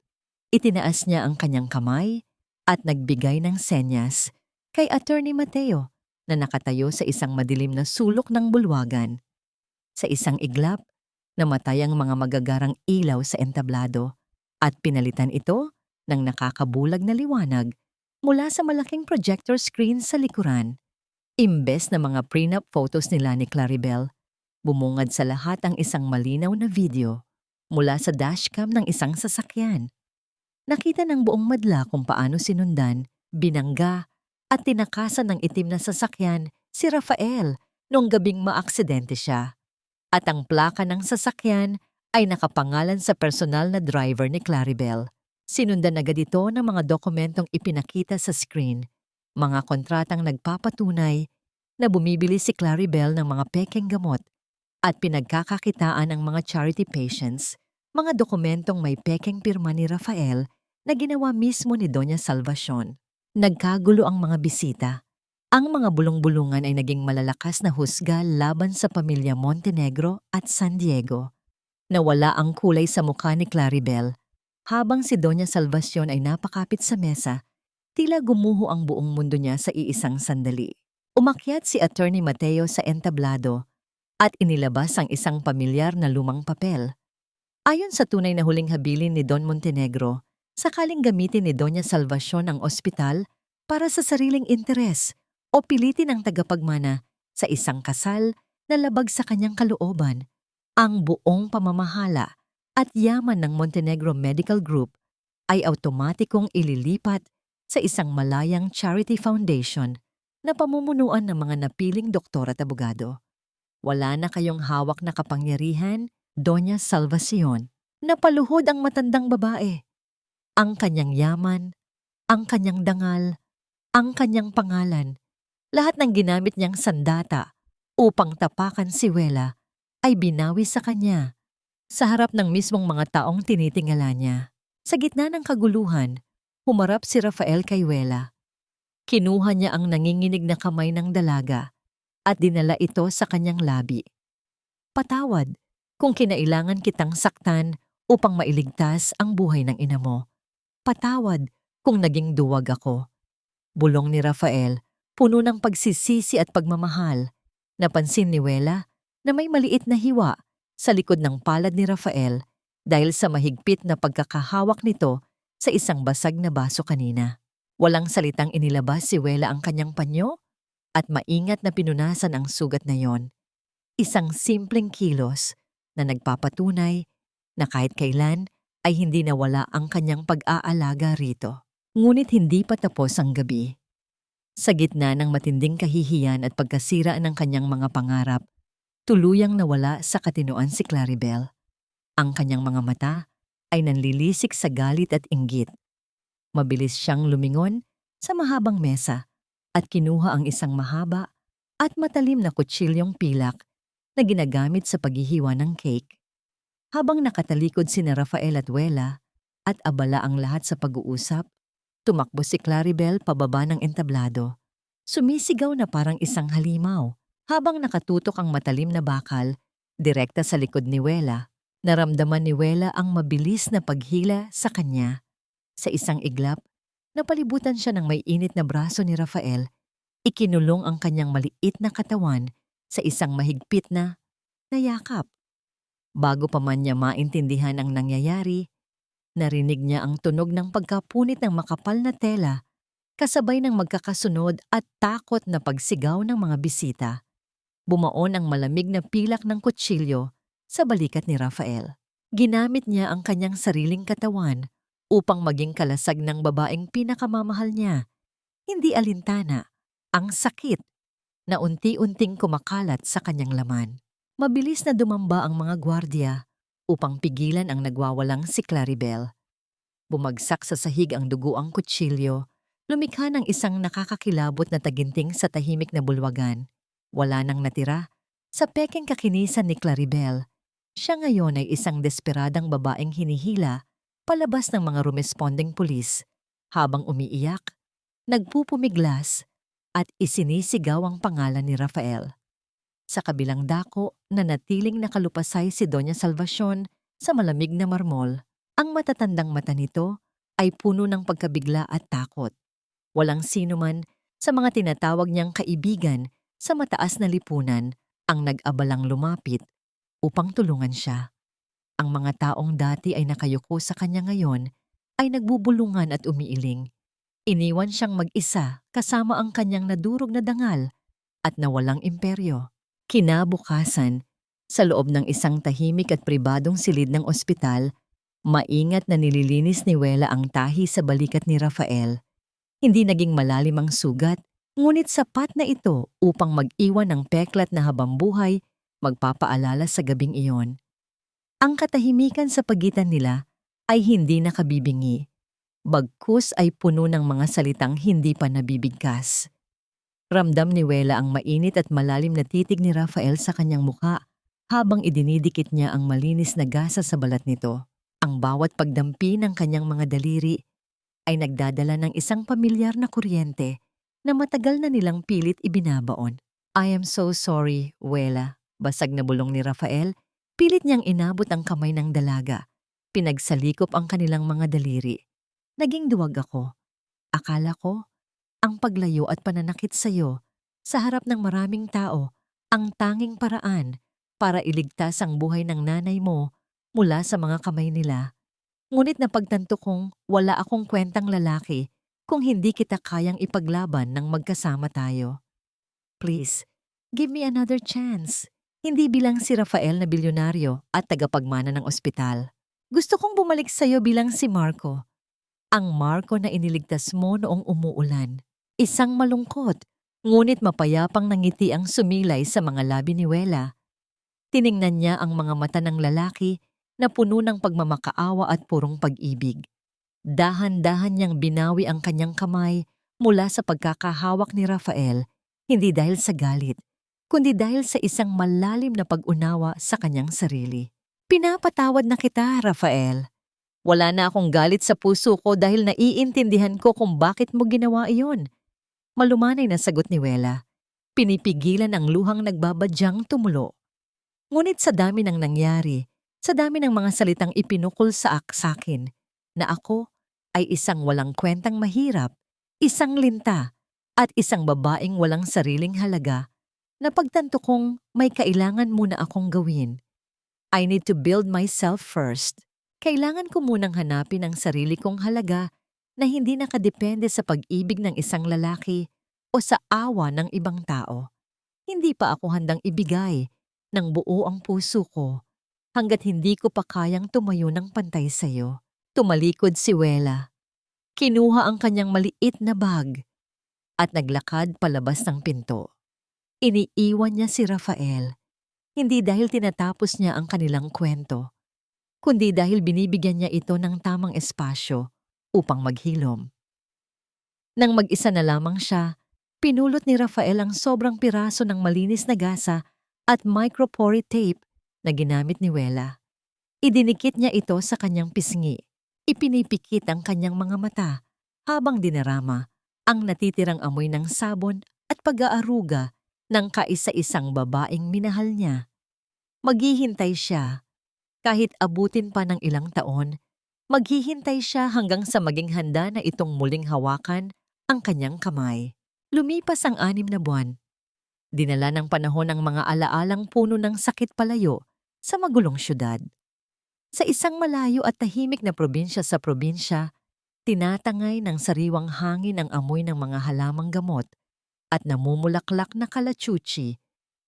itinaas niya ang kanyang kamay at nagbigay ng senyas kay Attorney Mateo na nakatayo sa isang madilim na sulok ng bulwagan. Sa isang iglap, namatay ang mga magagarang ilaw sa entablado at pinalitan ito ng nakakabulag na liwanag mula sa malaking projector screen sa likuran. Imbes na mga prenup photos nila ni Claribel, bumungad sa lahat ang isang malinaw na video mula sa dashcam ng isang sasakyan. Nakita ng buong madla kung paano sinundan, binangga, at tinakasan ng itim na sasakyan si Rafael noong gabing maaksidente siya. At ang plaka ng sasakyan ay nakapangalan sa personal na driver ni Claribel. Sinundan agad ito ng mga dokumentong ipinakita sa screen, mga kontratang nagpapatunay na bumibili si Claribel ng mga pekeng gamot at pinagkakakitaan ng mga charity patients, mga dokumentong may pekeng pirma ni Rafael na ginawa mismo ni Doña Salvacion. Nagkagulo ang mga bisita. Ang mga bulong-bulungan ay naging malalakas na husga laban sa pamilya Montenegro at San Diego. Nawala ang kulay sa mukha ni Claribel. Habang si Doña Salvacion ay napakapit sa mesa, tila gumuho ang buong mundo niya sa iisang sandali. Umakyat si Attorney Mateo sa entablado at inilabas ang isang pamilyar na lumang papel. Ayon sa tunay na huling habilin ni Don Montenegro, sakaling gamitin ni Doña Salvacion ang ospital para sa sariling interes o pilitin ang tagapagmana sa isang kasal na labag sa kanyang kalooban, ang buong pamamahala at yaman ng Montenegro Medical Group ay automatikong ililipat sa isang malayang charity foundation na pamumunuan ng mga napiling doktor at abogado. Wala na kayong hawak na kapangyarihan, Doña Salvacion. Napaluhod ang matandang babae. Ang kanyang yaman, ang kanyang dangal, ang kanyang pangalan, lahat ng ginamit niyang sandata upang tapakan si Wela ay binawi sa kanya sa harap ng mismong mga taong tinitingala niya. Sa gitna ng kaguluhan, humarap si Rafael kay Wela. Kinuha niya ang nanginginig na kamay ng dalaga at dinala ito sa kanyang labi. Patawad kung kinailangan kitang saktan upang mailigtas ang buhay ng ina mo. Patawad kung naging duwag ako. Bulong ni Rafael, puno ng pagsisisi at pagmamahal. Napansin ni Wela na may maliit na hiwa sa likod ng palad ni Rafael dahil sa mahigpit na pagkakahawak nito sa isang basag na baso kanina. Walang salitang inilabas si Wela ang kanyang panyo at maingat na pinunasan ang sugat na yon. Isang simpleng kilos na nagpapatunay na kahit kailan ay hindi nawala ang kanyang pag-aalaga rito. Ngunit hindi pa tapos ang gabi. Sa gitna ng matinding kahihiyan at pagkasira ng kanyang mga pangarap, tuluyang nawala sa katinoan si Claribel. Ang kanyang mga mata ay nanlilisik sa galit at inggit. Mabilis siyang lumingon sa mahabang mesa at kinuha ang isang mahaba at matalim na kutsilyong pilak na ginagamit sa paghihiwa ng cake. Habang nakatalikod sina Rafael at Wela at abala ang lahat sa pag-uusap, tumakbo si Claribel pababa ng entablado. Sumisigaw na parang isang halimaw. Habang nakatutok ang matalim na bakal, direkta sa likod ni Wela, naramdaman ni Wela ang mabilis na paghila sa kanya. Sa isang iglap, napalibutan siya ng may init na braso ni Rafael. Ikinulong ang kanyang maliit na katawan sa isang mahigpit na yakap. Bago pa man niya maintindihan ang nangyayari, narinig niya ang tunog ng pagkapunit ng makapal na tela, kasabay ng magkakasunod at takot na pagsigaw ng mga bisita. Bumaon ang malamig na pilak ng kutsilyo sa balikat ni Rafael. Ginamit niya ang kanyang sariling katawan upang maging kalasag ng babaeng pinakamamahal niya. Hindi alintana, ang sakit na unti-unting kumakalat sa kanyang laman. Mabilis na dumamba ang mga gwardiya upang pigilan ang nagwawalang si Claribel. Bumagsak sa sahig ang duguang kutsilyo, lumikha ng isang nakakakilabot na taginting sa tahimik na bulwagan. Wala nang natira sa pekeng kakinisan ni Claribel. Siya ngayon ay isang desperadang babaeng hinihila palabas ng mga rumesponding pulis. Habang umiiyak, nagpupumiglas at isinisigaw ang pangalan ni Rafael. Sa kabilang dako, nanatiling nakalupasay si Doña Salvacion sa malamig na marmol. Ang matatandang mata nito ay puno ng pagkabigla at takot. Walang sino man sa mga tinatawag niyang kaibigan sa mataas na lipunan ang nag-abalang lumapit upang tulungan siya. Ang mga taong dati ay nakayuko sa kanya ngayon ay nagbubulungan at umiiling. Iniwan siyang mag-isa kasama ang kanyang nadurog na dangal at nawalang imperyo. Kinabukasan, sa loob ng isang tahimik at pribadong silid ng ospital, maingat na nililinis ni Wela ang tahi sa balikat ni Rafael. Hindi naging malalim ang sugat, ngunit sapat na ito upang mag-iwan ng peklat na habambuhay magpapaalala sa gabing iyon. Ang katahimikan sa pagitan nila ay hindi nakabibingi, bagkus ay puno ng mga salitang hindi pa nabibigkas. Ramdam ni Wela ang mainit at malalim na titig ni Rafael sa kanyang mukha habang idinidikit niya ang malinis na gasa sa balat nito. Ang bawat pagdampi ng kanyang mga daliri ay nagdadala ng isang pamilyar na kuryente na matagal na nilang pilit ibinabaon. I am so sorry, Wela. Basag na bulong ni Rafael, pilit niyang inabot ang kamay ng dalaga. Pinagsalikop ang kanilang mga daliri. Naging duwag ako. Akala ko, ang paglayo at pananakit sa'yo sa harap ng maraming tao ang tanging paraan para iligtas ang buhay ng nanay mo mula sa mga kamay nila. Ngunit napagtanto kong wala akong kwentang lalaki kung hindi kita kayang ipaglaban ng magkasama tayo. Please, give me another chance. Hindi bilang si Rafael na bilyonaryo at tagapagmana ng ospital. Gusto kong bumalik sa'yo bilang si Marco. Ang Marco na iniligtas mo noong umuulan. Isang malungkot, ngunit mapayapang nangiti ang sumilay sa mga labi ni Wela. Tiningnan niya ang mga mata ng lalaki na puno ng pagmamakaawa at purong pag-ibig. Dahan-dahan niyang binawi ang kanyang kamay mula sa pagkakahawak ni Rafael, hindi dahil sa galit, kundi dahil sa isang malalim na pag-unawa sa kanyang sarili. Pinapatawad na kita, Rafael. Wala na akong galit sa puso ko dahil naiintindihan ko kung bakit mo ginawa iyon. Malumanay na sagot ni Wela. Pinipigilan ang luhang nagbabadyang tumulo. Ngunit sa dami ng nangyari, sa dami ng mga salitang ipinukol sa akin, na ako ay isang walang kwentang mahirap, isang linta, at isang babaeng walang sariling halaga, napagtanto kong may kailangan muna akong gawin. I need to build myself first. Kailangan ko munang hanapin ang sarili kong halaga na hindi nakadepende sa pag-ibig ng isang lalaki o sa awa ng ibang tao. Hindi pa ako handang ibigay ng buo ang puso ko hanggat hindi ko pa kayang tumayo ng pantay sa'yo. Tumalikod si Wela. Kinuha ang kanyang maliit na bag at naglakad palabas ng pinto. Iniiwan niya si Rafael, hindi dahil tinatapos niya ang kanilang kwento, kundi dahil binibigyan niya ito ng tamang espasyo upang maghilom. Nang mag-isa na lamang siya, pinulot ni Rafael ang sobrang piraso ng malinis na gasa at micropore tape na ginamit ni Wela. Idinikit niya ito sa kanyang pisngi. Ipinipikit ang kanyang mga mata habang dinarama ang natitirang amoy ng sabon at pag-aaruga ng kaisa-isang babaeng minahal niya. Maghihintay siya. Kahit abutin pa ng ilang taon, maghihintay siya hanggang sa maging handa na itong muling hawakan ang kanyang kamay. Lumipas ang 6 na buwan. Dinala ng panahon ang mga alaalang puno ng sakit palayo sa magulong syudad. Sa isang malayo at tahimik na probinsya sa probinsya, tinatangay ng sariwang hangin ang amoy ng mga halamang gamot at namumulaklak na kalachuchi,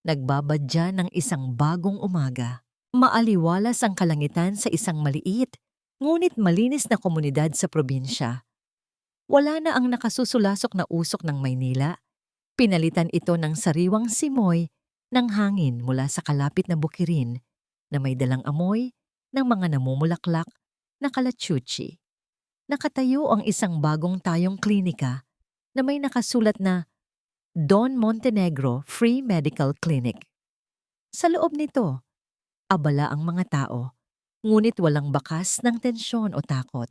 nagbabadya ng isang bagong umaga. Maaliwalas ang kalangitan sa isang maliit, ngunit malinis na komunidad sa probinsya. Wala na ang nakasusulasok na usok ng Maynila. Pinalitan ito ng sariwang simoy ng hangin mula sa kalapit na bukirin na may dalang amoy ng mga namumulaklak na kalachuchi. Nakatayo ang isang bagong tayong klinika na may nakasulat na Don Montenegro Free Medical Clinic. Sa loob nito, abala ang mga tao, ngunit walang bakas ng tensyon o takot.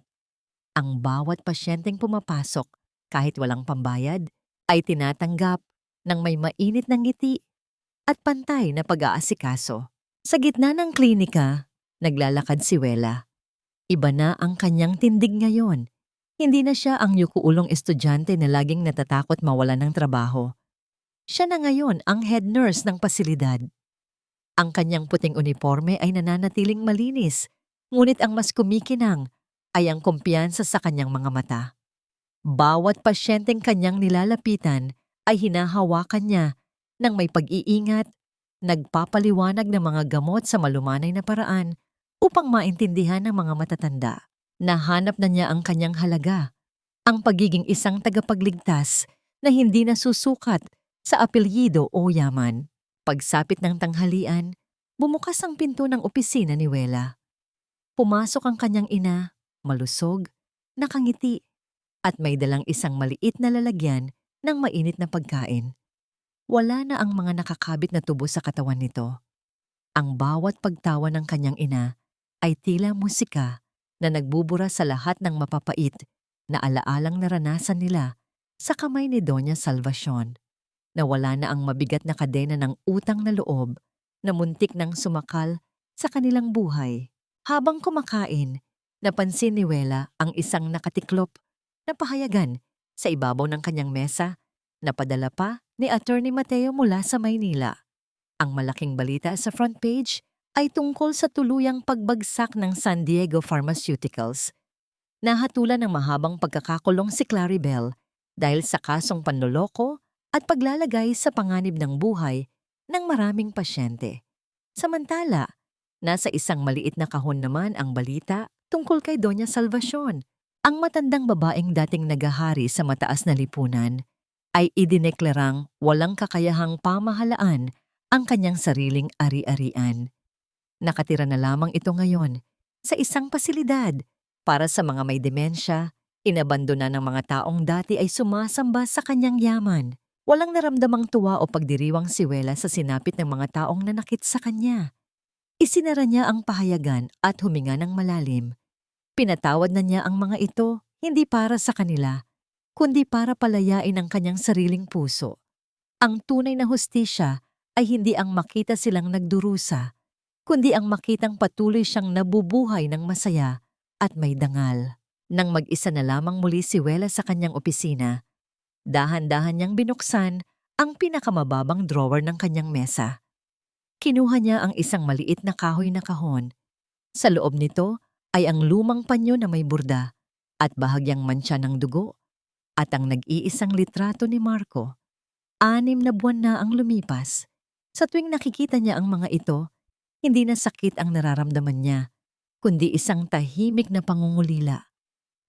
Ang bawat pasyenteng pumapasok, kahit walang pambayad, ay tinatanggap ng may mainit na ngiti at pantay na pag-aasikaso. Sa gitna ng klinika, naglalakad si Wela. Iba na ang kanyang tindig ngayon. Hindi na siya ang yukuulong estudyante na laging natatakot mawalan ng trabaho. Siya na ngayon ang head nurse ng pasilidad. Ang kanyang puting uniforme ay nananatiling malinis, ngunit ang mas kumikinang ay ang kumpiyansa sa kanyang mga mata. Bawat pasyenteng kanyang nilalapitan ay hinahawakan niya ng may pag-iingat, nagpapaliwanag ng mga gamot sa malumanay na paraan upang maintindihan ng mga matatanda. Nahanap na niya ang kanyang halaga, ang pagiging isang tagapagligtas na hindi nasusukat sa apelyido o yaman. Pagsapit ng tanghalian, bumukas ang pinto ng opisina ni Wela. Pumasok ang kanyang ina, malusog, nakangiti, at may dalang isang maliit na lalagyan ng mainit na pagkain. Wala na ang mga nakakabit na tubo sa katawan nito. Ang bawat pagtawa ng kanyang ina ay tila musika na nagbubura sa lahat ng mapapait na alaalang naranasan nila sa kamay ni Doña Salvacion. Nawala na ang mabigat na kadena ng utang na loob na muntik nang sumakal sa kanilang buhay. Habang kumakain, napansin ni Wela ang isang nakatiklop na pahayagan sa ibabaw ng kanyang mesa na padala pa ni Attorney Mateo mula sa Maynila. Ang malaking balita sa front page ay tungkol sa tuluyang pagbagsak ng San Diego Pharmaceuticals. Nahatulan ng mahabang pagkakakulong si Claribel dahil sa kasong panloloko at paglalagay sa panganib ng buhay ng maraming pasyente. Samantala, nasa isang maliit na kahon naman ang balita tungkol kay Doña Salvacion. Ang matandang babaeng dating nagahari sa mataas na lipunan ay idineklarang walang kakayahang pamahalaan ang kanyang sariling ari-arian. Nakatira na lamang ito ngayon sa isang pasilidad para sa mga may demensya. Inabandona ng mga taong dati ay sumasamba sa kanyang yaman. Walang naramdamang tuwa o pagdiriwang si Wela sa sinapit ng mga taong nanakit sa kanya. Isinara niya ang pahayagan at huminga ng malalim. Pinatawad na niya ang mga ito hindi para sa kanila, kundi para palayain ang kanyang sariling puso. Ang tunay na hustisya ay hindi ang makita silang nagdurusa, kundi ang makitang patuloy siyang nabubuhay ng masaya at may dangal. Nang mag-isa na lamang muli si Wela sa kanyang opisina, dahan-dahan niyang binuksan ang pinakamababang drawer ng kanyang mesa. Kinuha niya ang isang maliit na kahoy na kahon. Sa loob nito ay ang lumang panyo na may burda at bahagyang mantsa ng dugo at ang nag-iisang litrato ni Marco. 6 na buwan na ang lumipas. Sa tuwing nakikita niya ang mga ito, hindi na sakit ang nararamdaman niya, kundi isang tahimik na pangungulila.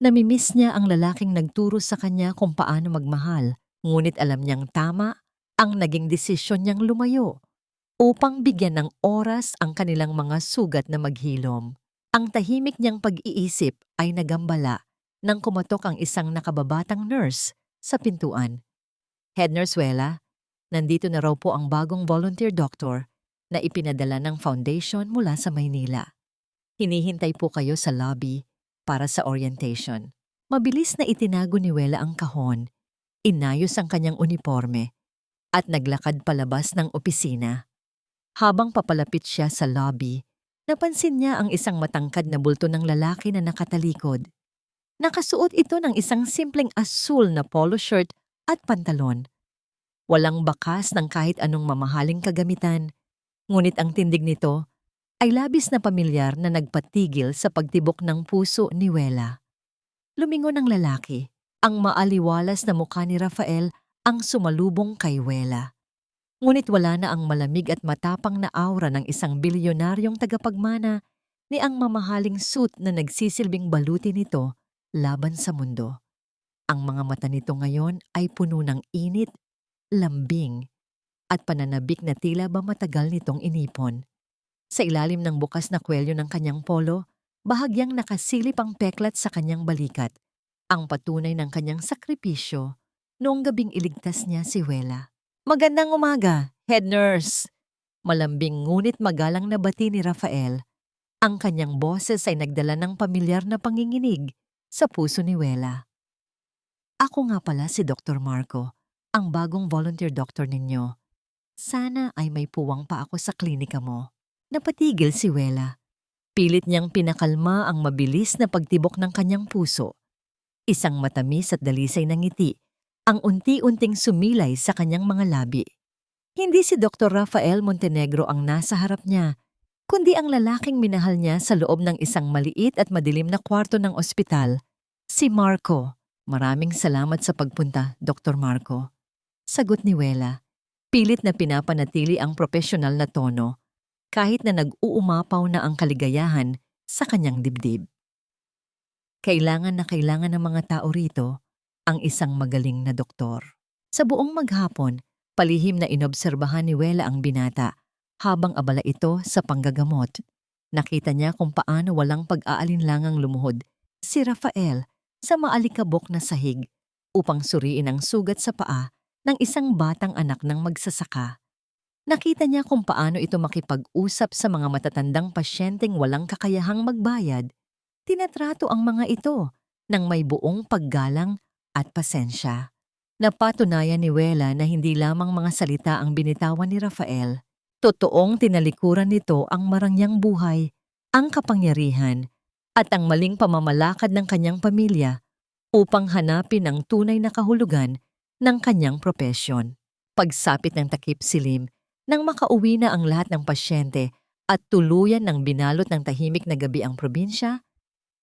Namimiss niya ang lalaking nagturo sa kanya kung paano magmahal, ngunit alam niyang tama ang naging desisyon niyang lumayo upang bigyan ng oras ang kanilang mga sugat na maghilom. Ang tahimik niyang pag-iisip ay nagambala nang kumatok ang isang nakababatang nurse sa pintuan. Head Nurse Wela, nandito na raw po ang bagong volunteer doctor na ipinadala ng foundation mula sa Maynila. Hinihintay po kayo sa lobby para sa orientation. Mabilis na itinago ni Wela ang kahon, inayos ang kanyang uniforme, at naglakad palabas ng opisina. Habang papalapit siya sa lobby, napansin niya ang isang matangkad na bulto ng lalaki na nakatalikod. Nakasuot ito ng isang simpleng asul na polo shirt at pantalon. Walang bakas ng kahit anong mamahaling kagamitan, ngunit ang tindig nito ay labis na pamilyar na nagpatigil sa pagtibok ng puso ni Wela. Lumingon ang lalaki, ang maaliwalas na mukha ni Rafael ang sumalubong kay Wela. Ngunit wala na ang malamig at matapang na aura ng isang bilyonaryong tagapagmana ni ang mamahaling suit na nagsisilbing baluti nito laban sa mundo. Ang mga mata nito ngayon ay puno ng init, lambing, at pananabik na tila ba matagal nitong inipon. Sa ilalim ng bukas na kwelyo ng kanyang polo, bahagyang nakasilip ang peklat sa kanyang balikat, ang patunay ng kanyang sakripisyo noong gabing iligtas niya si Wela. Magandang umaga, Head Nurse! Malambing ngunit magalang na bati ni Rafael. Ang kanyang boses ay nagdala ng pamilyar na panginginig sa puso ni Wela. Ako nga pala si Dr. Marco, ang bagong volunteer doctor ninyo. Sana ay may puwang pa ako sa klinika mo. Napatigil si Wela. Pilit niyang pinakalma ang mabilis na pagtibok ng kanyang puso. Isang matamis at dalisay na ngiti ang unti-unting sumilay sa kanyang mga labi. Hindi si Dr. Rafael Montenegro ang nasa harap niya, kundi ang lalaking minahal niya sa loob ng isang maliit at madilim na kwarto ng ospital, si Marco. Maraming salamat sa pagpunta, Dr. Marco. Sagot ni Wela. Pilit na pinapanatili ang profesional na tono, kahit na nag-uumapaw na ang kaligayahan sa kanyang dibdib. Kailangan ng mga tao rito ang isang magaling na doktor. Sa buong maghapon, palihim na inobserbahan ni Wela ang binata habang abala ito sa panggagamot. Nakita niya kung paano walang pag-aalinlangang lumuhod si Rafael sa maalikabok na sahig upang suriin ang sugat sa paa ng isang batang anak ng magsasaka. Nakita niya kung paano ito makipag-usap sa mga matatandang pasyenteng walang kakayahang magbayad. Tinatrato ang mga ito ng may buong paggalang at pasensya. Napatunayan ni Wela na hindi lamang mga salita ang binitawan ni Rafael. Totoong tinalikuran nito ang marangyang buhay, ang kapangyarihan, at ang maling pamamalakad ng kanyang pamilya upang hanapin ang tunay na kahulugan ng kanyang propesyon. Pagsapit ng takip silim, nang makauwi na ang lahat ng pasyente at tuluyan ng binalot ng tahimik na gabi ang probinsya,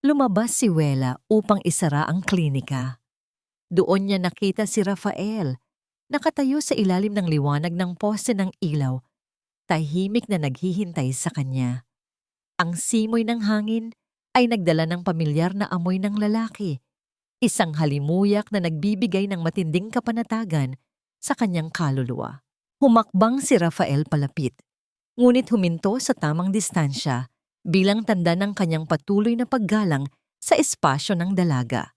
lumabas si Wela upang isara ang klinika. Doon niya nakita si Rafael, nakatayo sa ilalim ng liwanag ng poste ng ilaw, tahimik na naghihintay sa kanya. Ang simoy ng hangin ay nagdala ng pamilyar na amoy ng lalaki, isang halimuyak na nagbibigay ng matinding kapanatagan sa kanyang kaluluwa. Humakbang si Rafael palapit, ngunit huminto sa tamang distansya bilang tanda ng kanyang patuloy na paggalang sa espasyo ng dalaga.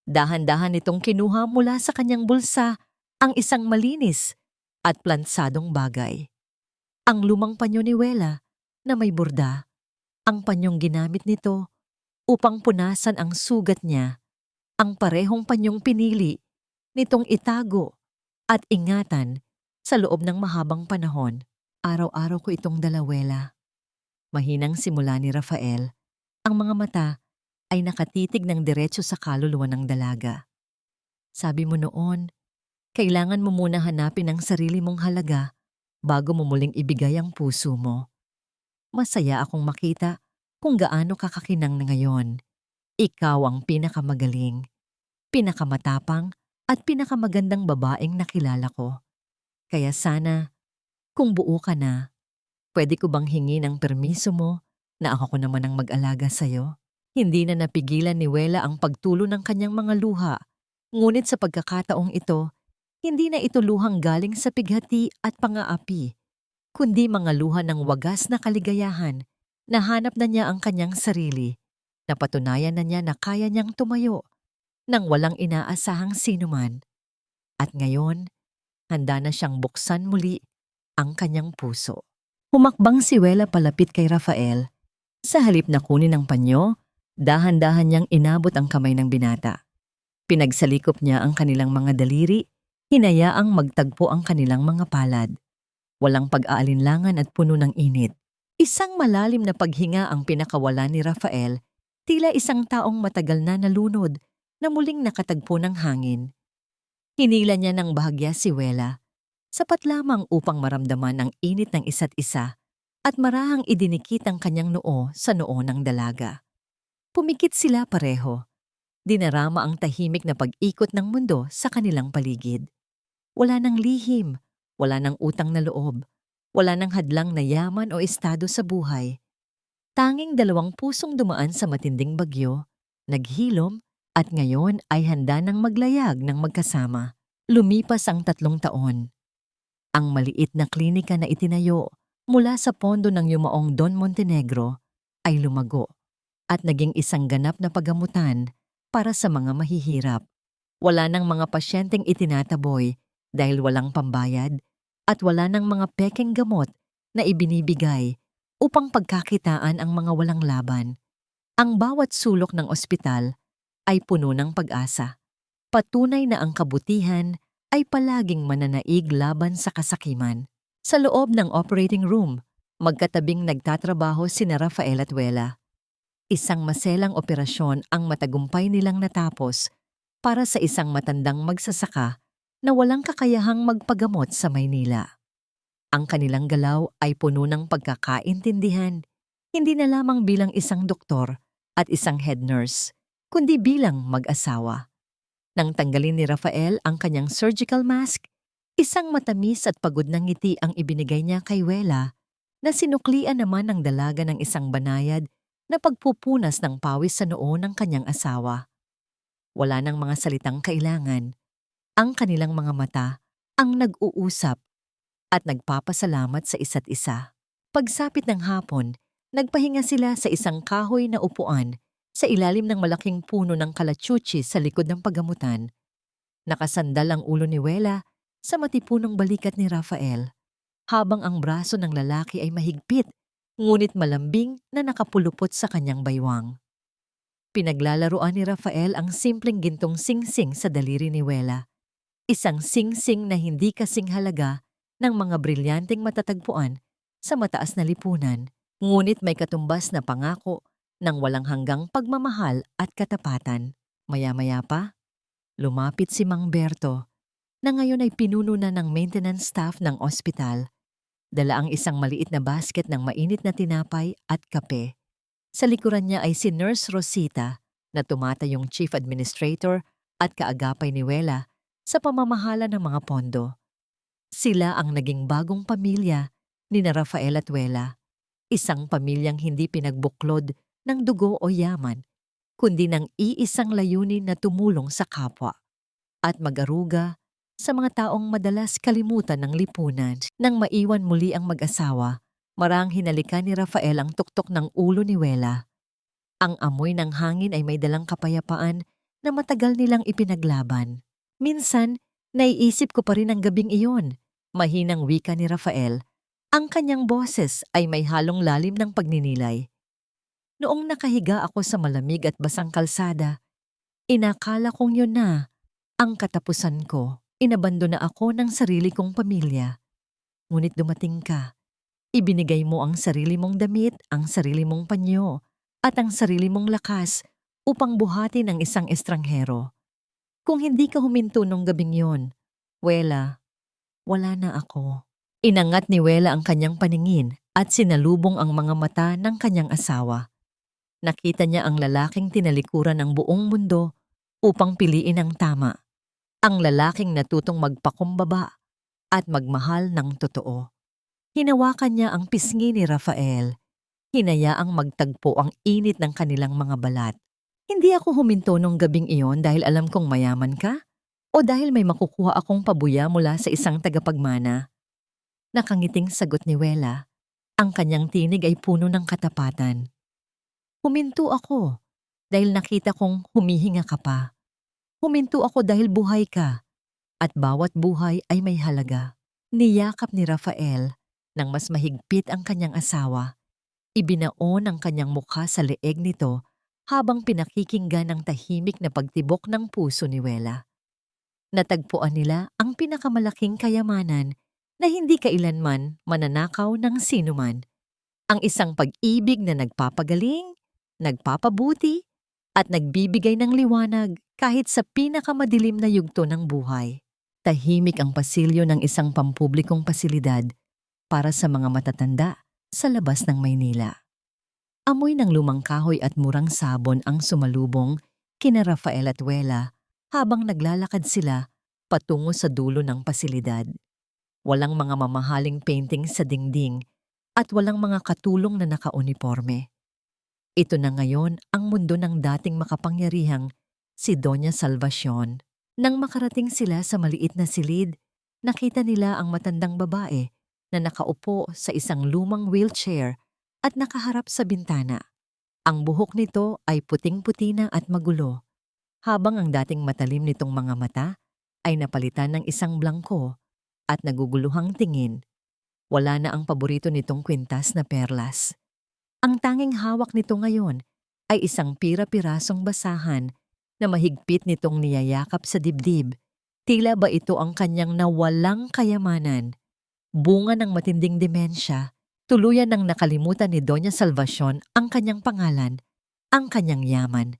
Dahan-dahan nitong kinuha mula sa kanyang bulsa ang isang malinis at plansadong bagay. Ang lumang panyo ni Wela na may burda, ang panyong ginamit nito upang punasan ang sugat niya, ang parehong panyong pinili nitong itago at ingatan sa loob ng mahabang panahon. Araw-araw ko itong dala, Wela. Mahinang simula ni Rafael, ang mga mata ay nakatitig ng diretso sa kaluluwa ng dalaga. Sabi mo noon, kailangan mo muna hanapin ang sarili mong halaga bago mo muling ibigay ang puso mo. Masaya akong makita kung gaano kakakinang na ngayon. Ikaw ang pinakamagaling, pinakamatapang at pinakamagandang babaeng nakilala ko. Kaya sana, kung buo ka na, pwede ko bang hingi ng permiso mo na ako naman ang mag-alaga sa'yo? Hindi na napigilan ni Wela ang pagtulo ng kanyang mga luha, ngunit sa pagkakataong ito, hindi na ito luhang galing sa pighati at pangaapi, kundi mga luha ng wagas na kaligayahan. Nahanap na niya ang kanyang sarili, napatunayan na niya na kaya niyang tumayo nang walang inaasahang sinuman. At ngayon, handa na siyang buksan muli ang kanyang puso. Humakbang si Wela palapit kay Rafael. Sa halip na kunin ang panyo, dahan-dahan niyang inabot ang kamay ng binata. Pinagsalikop niya ang kanilang mga daliri, hinayaang magtagpo ang kanilang mga palad. Walang pag-aalinlangan at puno ng init. Isang malalim na paghinga ang pinakawala ni Rafael, tila isang taong matagal na nalunod na muling nakatagpo ng hangin. Hinila niya ng bahagya si Wela, sapat lamang upang maramdaman ang init ng isa't isa at marahang idinikit ang kanyang noo sa noo ng dalaga. Pumikit sila pareho. Dinarama ang tahimik na pag-ikot ng mundo sa kanilang paligid. Wala nang lihim, wala nang utang na loob, wala nang hadlang na yaman o estado sa buhay. Tanging dalawang pusong dumaan sa matinding bagyo, naghilom at ngayon ay handa ng maglayag ng magkasama. Lumipas ang 3 taon. Ang maliit na klinika na itinayo mula sa pondo ng yumaong Don Montenegro ay lumago at naging isang ganap na paggamutan para sa mga mahihirap. Wala nang mga pasyenteng itinataboy dahil walang pambayad at wala nang mga pekeng gamot na ibinibigay upang pagkakitaan ang mga walang laban. Ang bawat sulok ng ospital ay puno ng pag-asa. Patunay na ang kabutihan ay palaging mananaig laban sa kasakiman. Sa loob ng operating room, magkatabing nagtatrabaho sina Rafael at Wela. Isang maselang operasyon ang matagumpay nilang natapos para sa isang matandang magsasaka na walang kakayahang magpagamot sa Maynila. Ang kanilang galaw ay puno ng pagkakaintindihan, hindi na lamang bilang isang doktor at isang head nurse, kundi bilang mag-asawa. Nang tanggalin ni Rafael ang kanyang surgical mask, isang matamis at pagod na ngiti ang ibinigay niya kay Wela na sinuklian naman ng dalaga ng isang banayad na pagpupunas ng pawis sa noo ng kanyang asawa. Wala nang mga salitang kailangan. Ang kanilang mga mata ang nag-uusap at nagpapasalamat sa isa't isa. Pagsapit ng hapon, nagpahinga sila sa isang kahoy na upuan sa ilalim ng malaking puno ng kalachuchi sa likod ng paggamutan. Nakasandal ang ulo ni Wela sa matipunong balikat ni Rafael, habang ang braso ng lalaki ay mahigpit ngunit malambing na nakapulupot sa kanyang baywang. Pinaglalaroan ni Rafael ang simpleng gintong singsing sa daliri ni Wela. Isang singsing na hindi kasing halaga ng mga brilyanteng matatagpuan sa mataas na lipunan, ngunit may katumbas na pangako ng walang hanggang pagmamahal at katapatan. Maya-maya pa, lumapit si Mang Berto, na ngayon ay pinuno na ng maintenance staff ng ospital. Dala ang isang maliit na basket ng mainit na tinapay at kape. Sa likuran niya ay si Nurse Rosita, na tumatayong chief administrator at kaagapay ni Wela sa pamamahala ng mga pondo. Sila ang naging bagong pamilya ni na Rafael at Wela. Isang pamilyang hindi pinagbuklod ng dugo o yaman, kundi ng iisang layunin na tumulong sa kapwa at mag-aruga sa mga taong madalas kalimutan ng lipunan. Nang maiwan muli ang mag-asawa, marang hinalikan ni Rafael ang tuktok ng ulo ni Wela. Ang amoy ng hangin ay may dalang kapayapaan na matagal nilang ipinaglaban. Minsan, naiisip ko pa rin ang gabing iyon. Mahinang wika ni Rafael. Ang kanyang boses ay may halong lalim ng pagninilay. Noong nakahiga ako sa malamig at basang kalsada, inakala kong yun na ang katapusan ko. Inabandona ako ng sarili kong pamilya. Ngunit dumating ka. Ibinigay mo ang sarili mong damit, ang sarili mong panyo, at ang sarili mong lakas upang buhatin ang isang estranghero. Kung hindi ka huminto nung gabing yon, Wela, wala na ako. Inangat ni Wela ang kanyang paningin at sinalubong ang mga mata ng kanyang asawa. Nakita niya ang lalaking tinalikuran ng buong mundo upang piliin ang tama. Ang lalaking natutong magpakumbaba at magmahal ng totoo. Hinawakan niya ang pisngi ni Rafael. Hinayaang magtagpo ang init ng kanilang mga balat. Hindi ako huminto nung gabing iyon dahil alam kong mayaman ka o dahil may makukuha akong pabuya mula sa isang tagapagmana. Nakangiting sagot ni Wela. Ang kanyang tinig ay puno ng katapatan. Huminto ako dahil nakita kong humihinga ka pa. Huminto ako dahil buhay ka at bawat buhay ay may halaga. Niyakap ni Rafael nang mas mahigpit ang kanyang asawa. Ibinaon ang kanyang mukha sa leeg nito habang pinakikinggan ang tahimik na pagtibok ng puso ni Wela. Natagpuan nila ang pinakamalaking kayamanan na hindi kailanman mananakaw ng sinuman. Ang isang pag-ibig na nagpapagaling, nagpapabuti, at nagbibigay ng liwanag kahit sa pinakamadilim na yugto ng buhay. Tahimik ang pasilyo ng isang pampublikong pasilidad para sa mga matatanda sa labas ng Maynila. Amoy ng lumang kahoy at murang sabon ang sumalubong kina Rafael at Wela habang naglalakad sila patungo sa dulo ng pasilidad. Walang mga mamahaling painting sa dingding at walang mga katulong na nakauniforme. Ito na ngayon ang mundo ng dating makapangyarihang si Doña Salvacion. Nang makarating sila sa maliit na silid, nakita nila ang matandang babae na nakaupo sa isang lumang wheelchair at nakaharap sa bintana. Ang buhok nito ay puting-puti na at magulo, habang ang dating matalim nitong mga mata ay napalitan ng isang blangko at naguguluhang tingin. Wala na ang paborito nitong kwintas na perlas. Ang tanging hawak nito ngayon ay isang pira-pirasong basahan na mahigpit nitong niyayakap sa dibdib. Tila ba ito ang kanyang nawalang kayamanan? Bunga ng matinding demensya, tuluyan ng nakalimutan ni Doña Salvacion ang kanyang pangalan, ang kanyang yaman,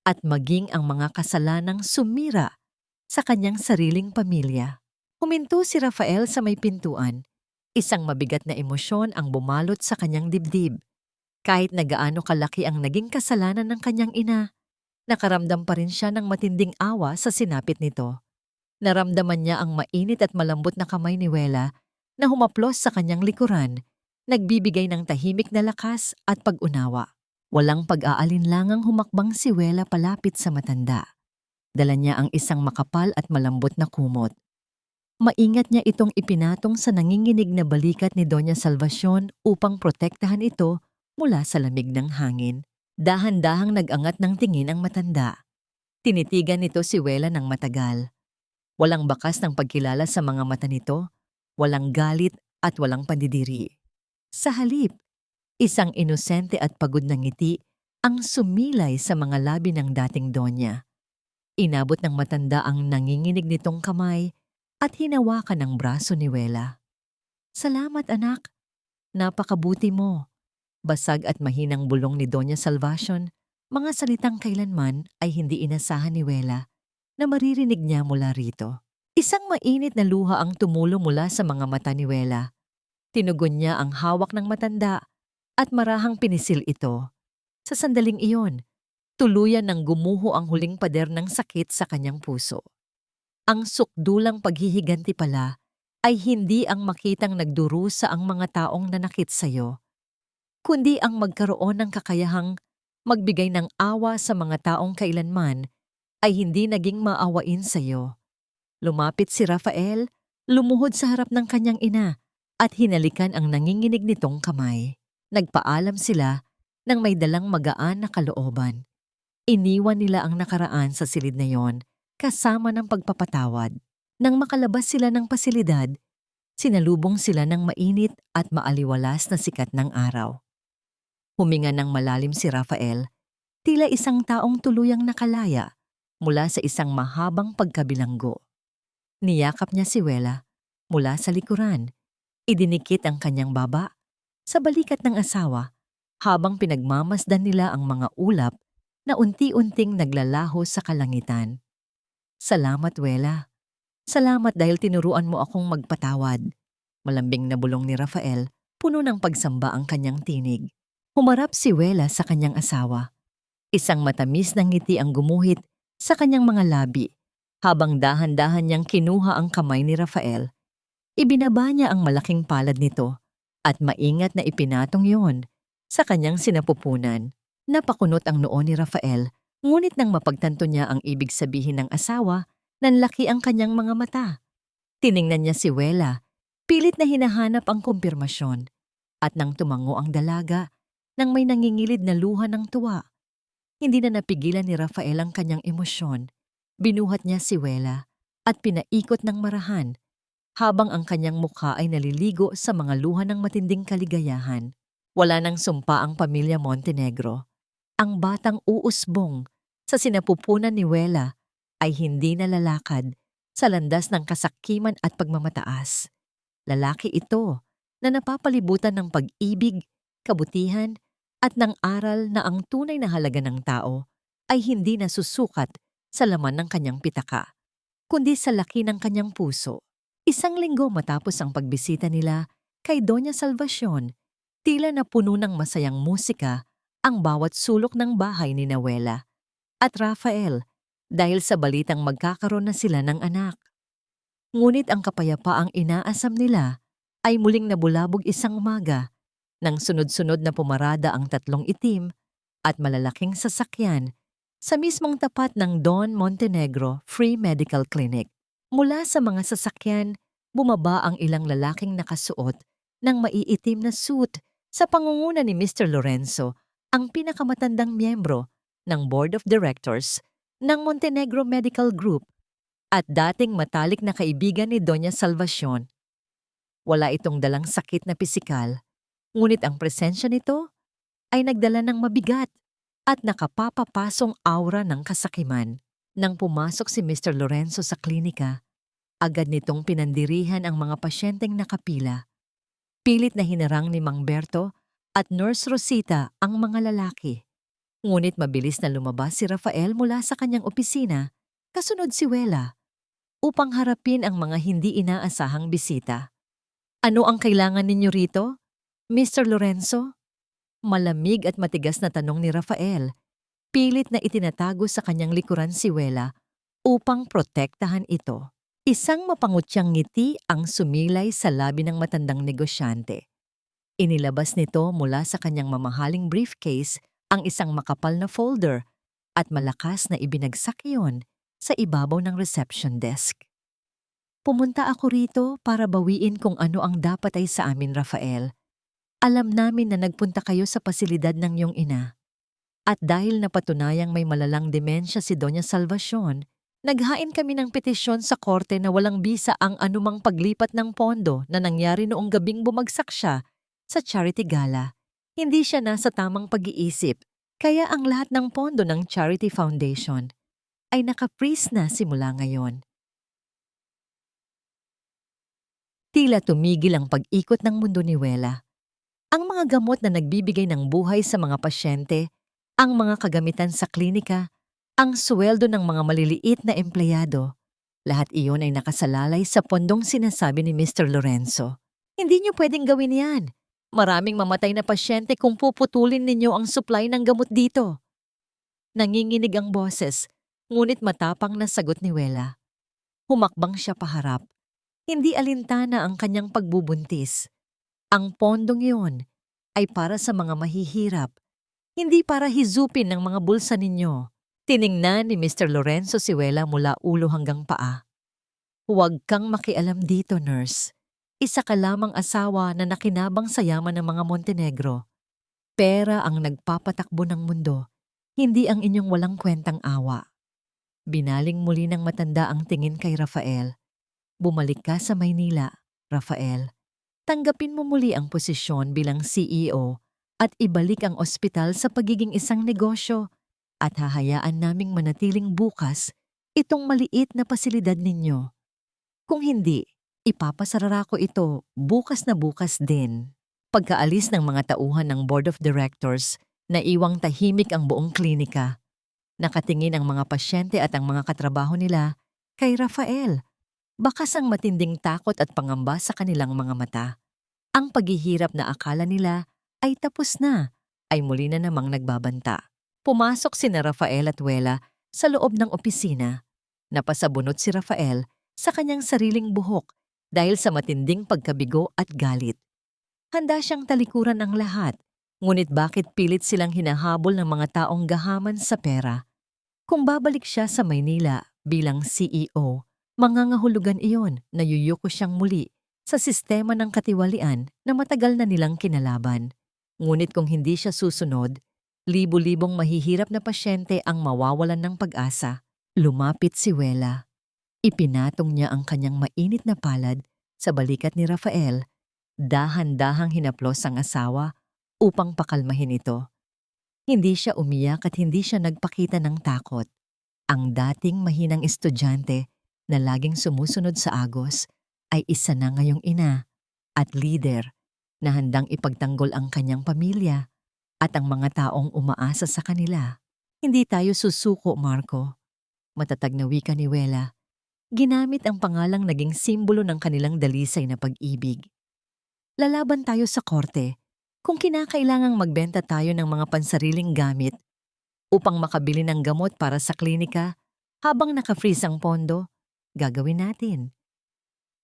at maging ang mga kasalanang sumira sa kanyang sariling pamilya. Huminto si Rafael sa may pintuan. Isang mabigat na emosyon ang bumalot sa kanyang dibdib. Kahit na gaano kalaki ang naging kasalanan ng kanyang ina, nakaramdam pa rin siya ng matinding awa sa sinapit nito. Naramdaman niya ang mainit at malambot na kamay ni Wela na humaplos sa kanyang likuran, nagbibigay ng tahimik na lakas at pag-unawa. Walang pag-aalinlangang humakbang si Wela palapit sa matanda. Dala niya ang isang makapal at malambot na kumot. Maingat niya itong ipinatong sa nanginginig na balikat ni Doña Salvacion upang protektahan ito mula sa lamig ng hangin. Dahan-dahang nag-angat ng tingin ang matanda. Tinitigan nito si Wela ng matagal. Walang bakas ng pagkilala sa mga mata nito, walang galit at walang pandidiri. Sa halip, isang inosente at pagod na ngiti ang sumilay sa mga labi ng dating donya. Inabot ng matanda ang nanginginig nitong kamay at hinawakan ng braso ni Wela. "Salamat anak, napakabuti mo." Basag at mahinang bulong ni Doña Salvacion, mga salitang kailanman ay hindi inasahan ni Wela na maririnig niya mula rito. Isang mainit na luha ang tumulo mula sa mga mata ni Wela. Tinugon niya ang hawak ng matanda at marahang pinisil ito. Sa sandaling iyon, tuluyan ng gumuho ang huling pader ng sakit sa kanyang puso. Ang sukdulang paghihiganti pala ay hindi ang makitang nagdurusa ang mga taong nanakit sa'yo, kundi ang magkaroon ng kakayahang magbigay ng awa sa mga taong kailanman ay hindi naging maawain sa'yo. Lumapit si Rafael, lumuhod sa harap ng kanyang ina at hinalikan ang nanginginig nitong kamay. Nagpaalam sila nang may dalang magaan na kalooban. Iniwan nila ang nakaraan sa silid na yon kasama ng pagpapatawad. Nang makalabas sila ng pasilidad, sinalubong sila ng mainit at maaliwalas na sikat ng araw. Huminga ng malalim si Rafael, tila isang taong tuluyang nakalaya mula sa isang mahabang pagkabilanggo. Niyakap niya si Wela mula sa likuran. Idinikit ang kanyang baba sa balikat ng asawa habang pinagmamasdan nila ang mga ulap na unti-unting naglalaho sa kalangitan. "Salamat, Wela. Salamat dahil tinuruan mo akong magpatawad." Malambing na bulong ni Rafael, puno ng pagsamba ang kanyang tinig. Humarap si Wela sa kanyang asawa. Isang matamis na ngiti ang gumuhit sa kanyang mga labi habang dahan-dahan niyang kinuha ang kamay ni Rafael. Ibinaba niya ang malaking palad nito at maingat na ipinatong yon sa kanyang sinapupunan. Napakunot ang noo ni Rafael, ngunit nang mapagtanto niya ang ibig sabihin ng asawa, nanlaki ang kanyang mga mata. Tiningnan niya si Wela, pilit na hinahanap ang kumpirmasyon, at nang tumango ang dalaga, nang may nangingilid na luha ng tuwa. Hindi na napigilan ni Rafael ang kanyang emosyon. Binuhat niya si Wela at pinaikot ng marahan, habang ang kanyang mukha ay naliligo sa mga luha ng matinding kaligayahan. Wala nang sumpa ang pamilya Montenegro. Ang batang uusbong sa sinapupunan ni Wela ay hindi na lalakad sa landas ng kasakiman at pagmamataas. Lalaki ito na napapalibutan ng pag-ibig, kabutihan, at ng aral na ang tunay na halaga ng tao ay hindi nasusukat sa laman ng kanyang pitaka, kundi sa laki ng kanyang puso. Isang linggo matapos ang pagbisita nila kay Doña Salvacion, tila na puno ng masayang musika ang bawat sulok ng bahay ni Wela at Rafael dahil sa balitang magkakaroon na sila ng anak. Ngunit ang kapayapaang inaasam nila ay muling nabulabog isang umaga nang sunod-sunod na pumarada ang tatlong itim at malalaking sasakyan sa mismong tapat ng Don Montenegro Free Medical Clinic. Mula sa mga sasakyan, bumaba ang ilang lalaking nakasuot ng maiitim na suit sa pangunguna ni Mr. Lorenzo, ang pinakamatandang miyembro ng Board of Directors ng Montenegro Medical Group at dating matalik na kaibigan ni Doña Salvacion. Wala itong dalang sakit na pisikal, ngunit ang presensya nito ay nagdala ng mabigat at nakapapapasong aura ng kasakiman. Nang pumasok si Mr. Lorenzo sa klinika, agad nitong pinandirihan ang mga pasyenteng nakapila. Pilit na hinarang ni Mang Berto at Nurse Rosita ang mga lalaki. Ngunit mabilis na lumabas si Rafael mula sa kanyang opisina, kasunod si Wela, upang harapin ang mga hindi inaasahang bisita. "Ano ang kailangan ninyo rito, Mr. Lorenzo?" Malamig at matigas na tanong ni Rafael. Pilit na itinatago sa kanyang likuran si Wela upang protektahan ito. Isang mapangutyang ngiti ang sumilay sa labi ng matandang negosyante. Inilabas nito mula sa kanyang mamahaling briefcase ang isang makapal na folder at malakas na ibinagsak iyon sa ibabaw ng reception desk. "Pumunta ako rito para bawiin kung ano ang dapat ay sa amin, Rafael. Alam namin na nagpunta kayo sa pasilidad ng iyong ina. At dahil napatunayang may malalang demensya si Doña Salvacion, naghain kami ng petisyon sa korte na walang bisa ang anumang paglipat ng pondo na nangyari noong gabing bumagsak siya sa charity gala. Hindi siya nasa tamang pag-iisip, Kaya ang lahat ng pondo ng Charity Foundation ay naka-freeze na simula ngayon. Tila tumigil ang pag-ikot ng mundo ni Wela. Ang mga gamot na nagbibigay ng buhay sa mga pasyente, ang mga kagamitan sa klinika, ang sweldo ng mga maliliit na empleyado, lahat iyon ay nakasalalay sa pondong sinasabi ni Mr. Lorenzo. Hindi niyo pwedeng gawin yan. Maraming mamatay na pasyente kung puputulin ninyo ang supply ng gamot dito. Nanginginig ang boses, ngunit matapang na sagot ni Wela. Humakbang siya paharap. Hindi alintana ang kanyang pagbubuntis. Ang pondong iyon ay para sa mga mahihirap, hindi para hizupin ng mga bulsa ninyo. Tiningnan ni Mr. Lorenzo si Wela mula ulo hanggang paa. Huwag kang makialam dito, nurse. Isa ka lamang asawa na nakinabang sa yaman ng mga Montenegro. Pera ang nagpapatakbo ng mundo, hindi ang inyong walang kwentang awa. Binaling muli ng matanda ang tingin kay Rafael. Bumalik ka sa Maynila, Rafael. Tanggapin mo muli ang posisyon bilang CEO at ibalik ang ospital sa pagiging isang negosyo at hahayaan naming manatiling bukas itong maliit na pasilidad ninyo. Kung hindi, ipapasarara ko ito bukas na bukas din. Pagkaalis ng mga tauhan ng Board of Directors, naiwang tahimik ang buong klinika. Nakatingin ang mga pasyente at ang mga katrabaho nila kay Rafael. Bakas ang matinding takot at pangamba sa kanilang mga mata. Ang paghihirap na akala nila ay tapos na, ay muli na namang nagbabanta. Pumasok sina Rafael at Wela sa loob ng opisina. Napasabunot si Rafael sa kanyang sariling buhok dahil sa matinding pagkabigo at galit. Handa siyang talikuran ang lahat, ngunit bakit pilit silang hinahabol ng mga taong gahaman sa pera? Kung babalik siya sa Maynila bilang CEO, mangangahulugan iyon na yuyuko siyang muli sa sistema ng katiwalian na matagal na nilang kinalaban. Ngunit kung hindi siya susunod, libo-libong mahihirap na pasyente ang mawawalan ng pag-asa. Lumapit si Wela. Ipinatong niya ang kanyang mainit na palad sa balikat ni Rafael. Dahan-dahang hinaplos ang asawa upang pakalmahin ito. Hindi siya umiyak at hindi siya nagpakita ng takot. Ang dating mahinang estudyante na laging sumusunod sa agos ay isa na ngayong ina at leader na handang ipagtanggol ang kanyang pamilya at ang mga taong umaasa sa kanila. Hindi tayo susuko, Marco. Matatag na wika ni Wela. Ginamit ang pangalang naging simbolo ng kanilang dalisay na pag-ibig. Lalaban tayo sa korte kung kinakailangang magbenta tayo ng mga pansariling gamit upang makabili ng gamot para sa klinika habang naka-freeze ang pondo. Gagawin natin.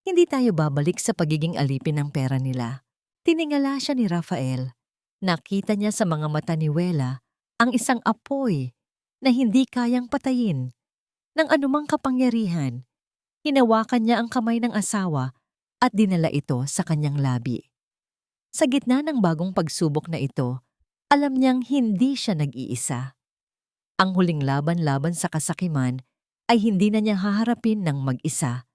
Hindi tayo babalik sa pagiging alipin ng pera nila. Tiningala siya ni Rafael. Nakita niya sa mga mata ni Wela ang isang apoy na hindi kayang patayin ng anumang kapangyarihan. Hinawakan niya ang kamay ng asawa at dinala ito sa kanyang labi. Sa gitna ng bagong pagsubok na ito, alam niyang hindi siya nag-iisa. Ang huling laban-laban sa kasakiman ay hindi na niya haharapin ng mag-isa,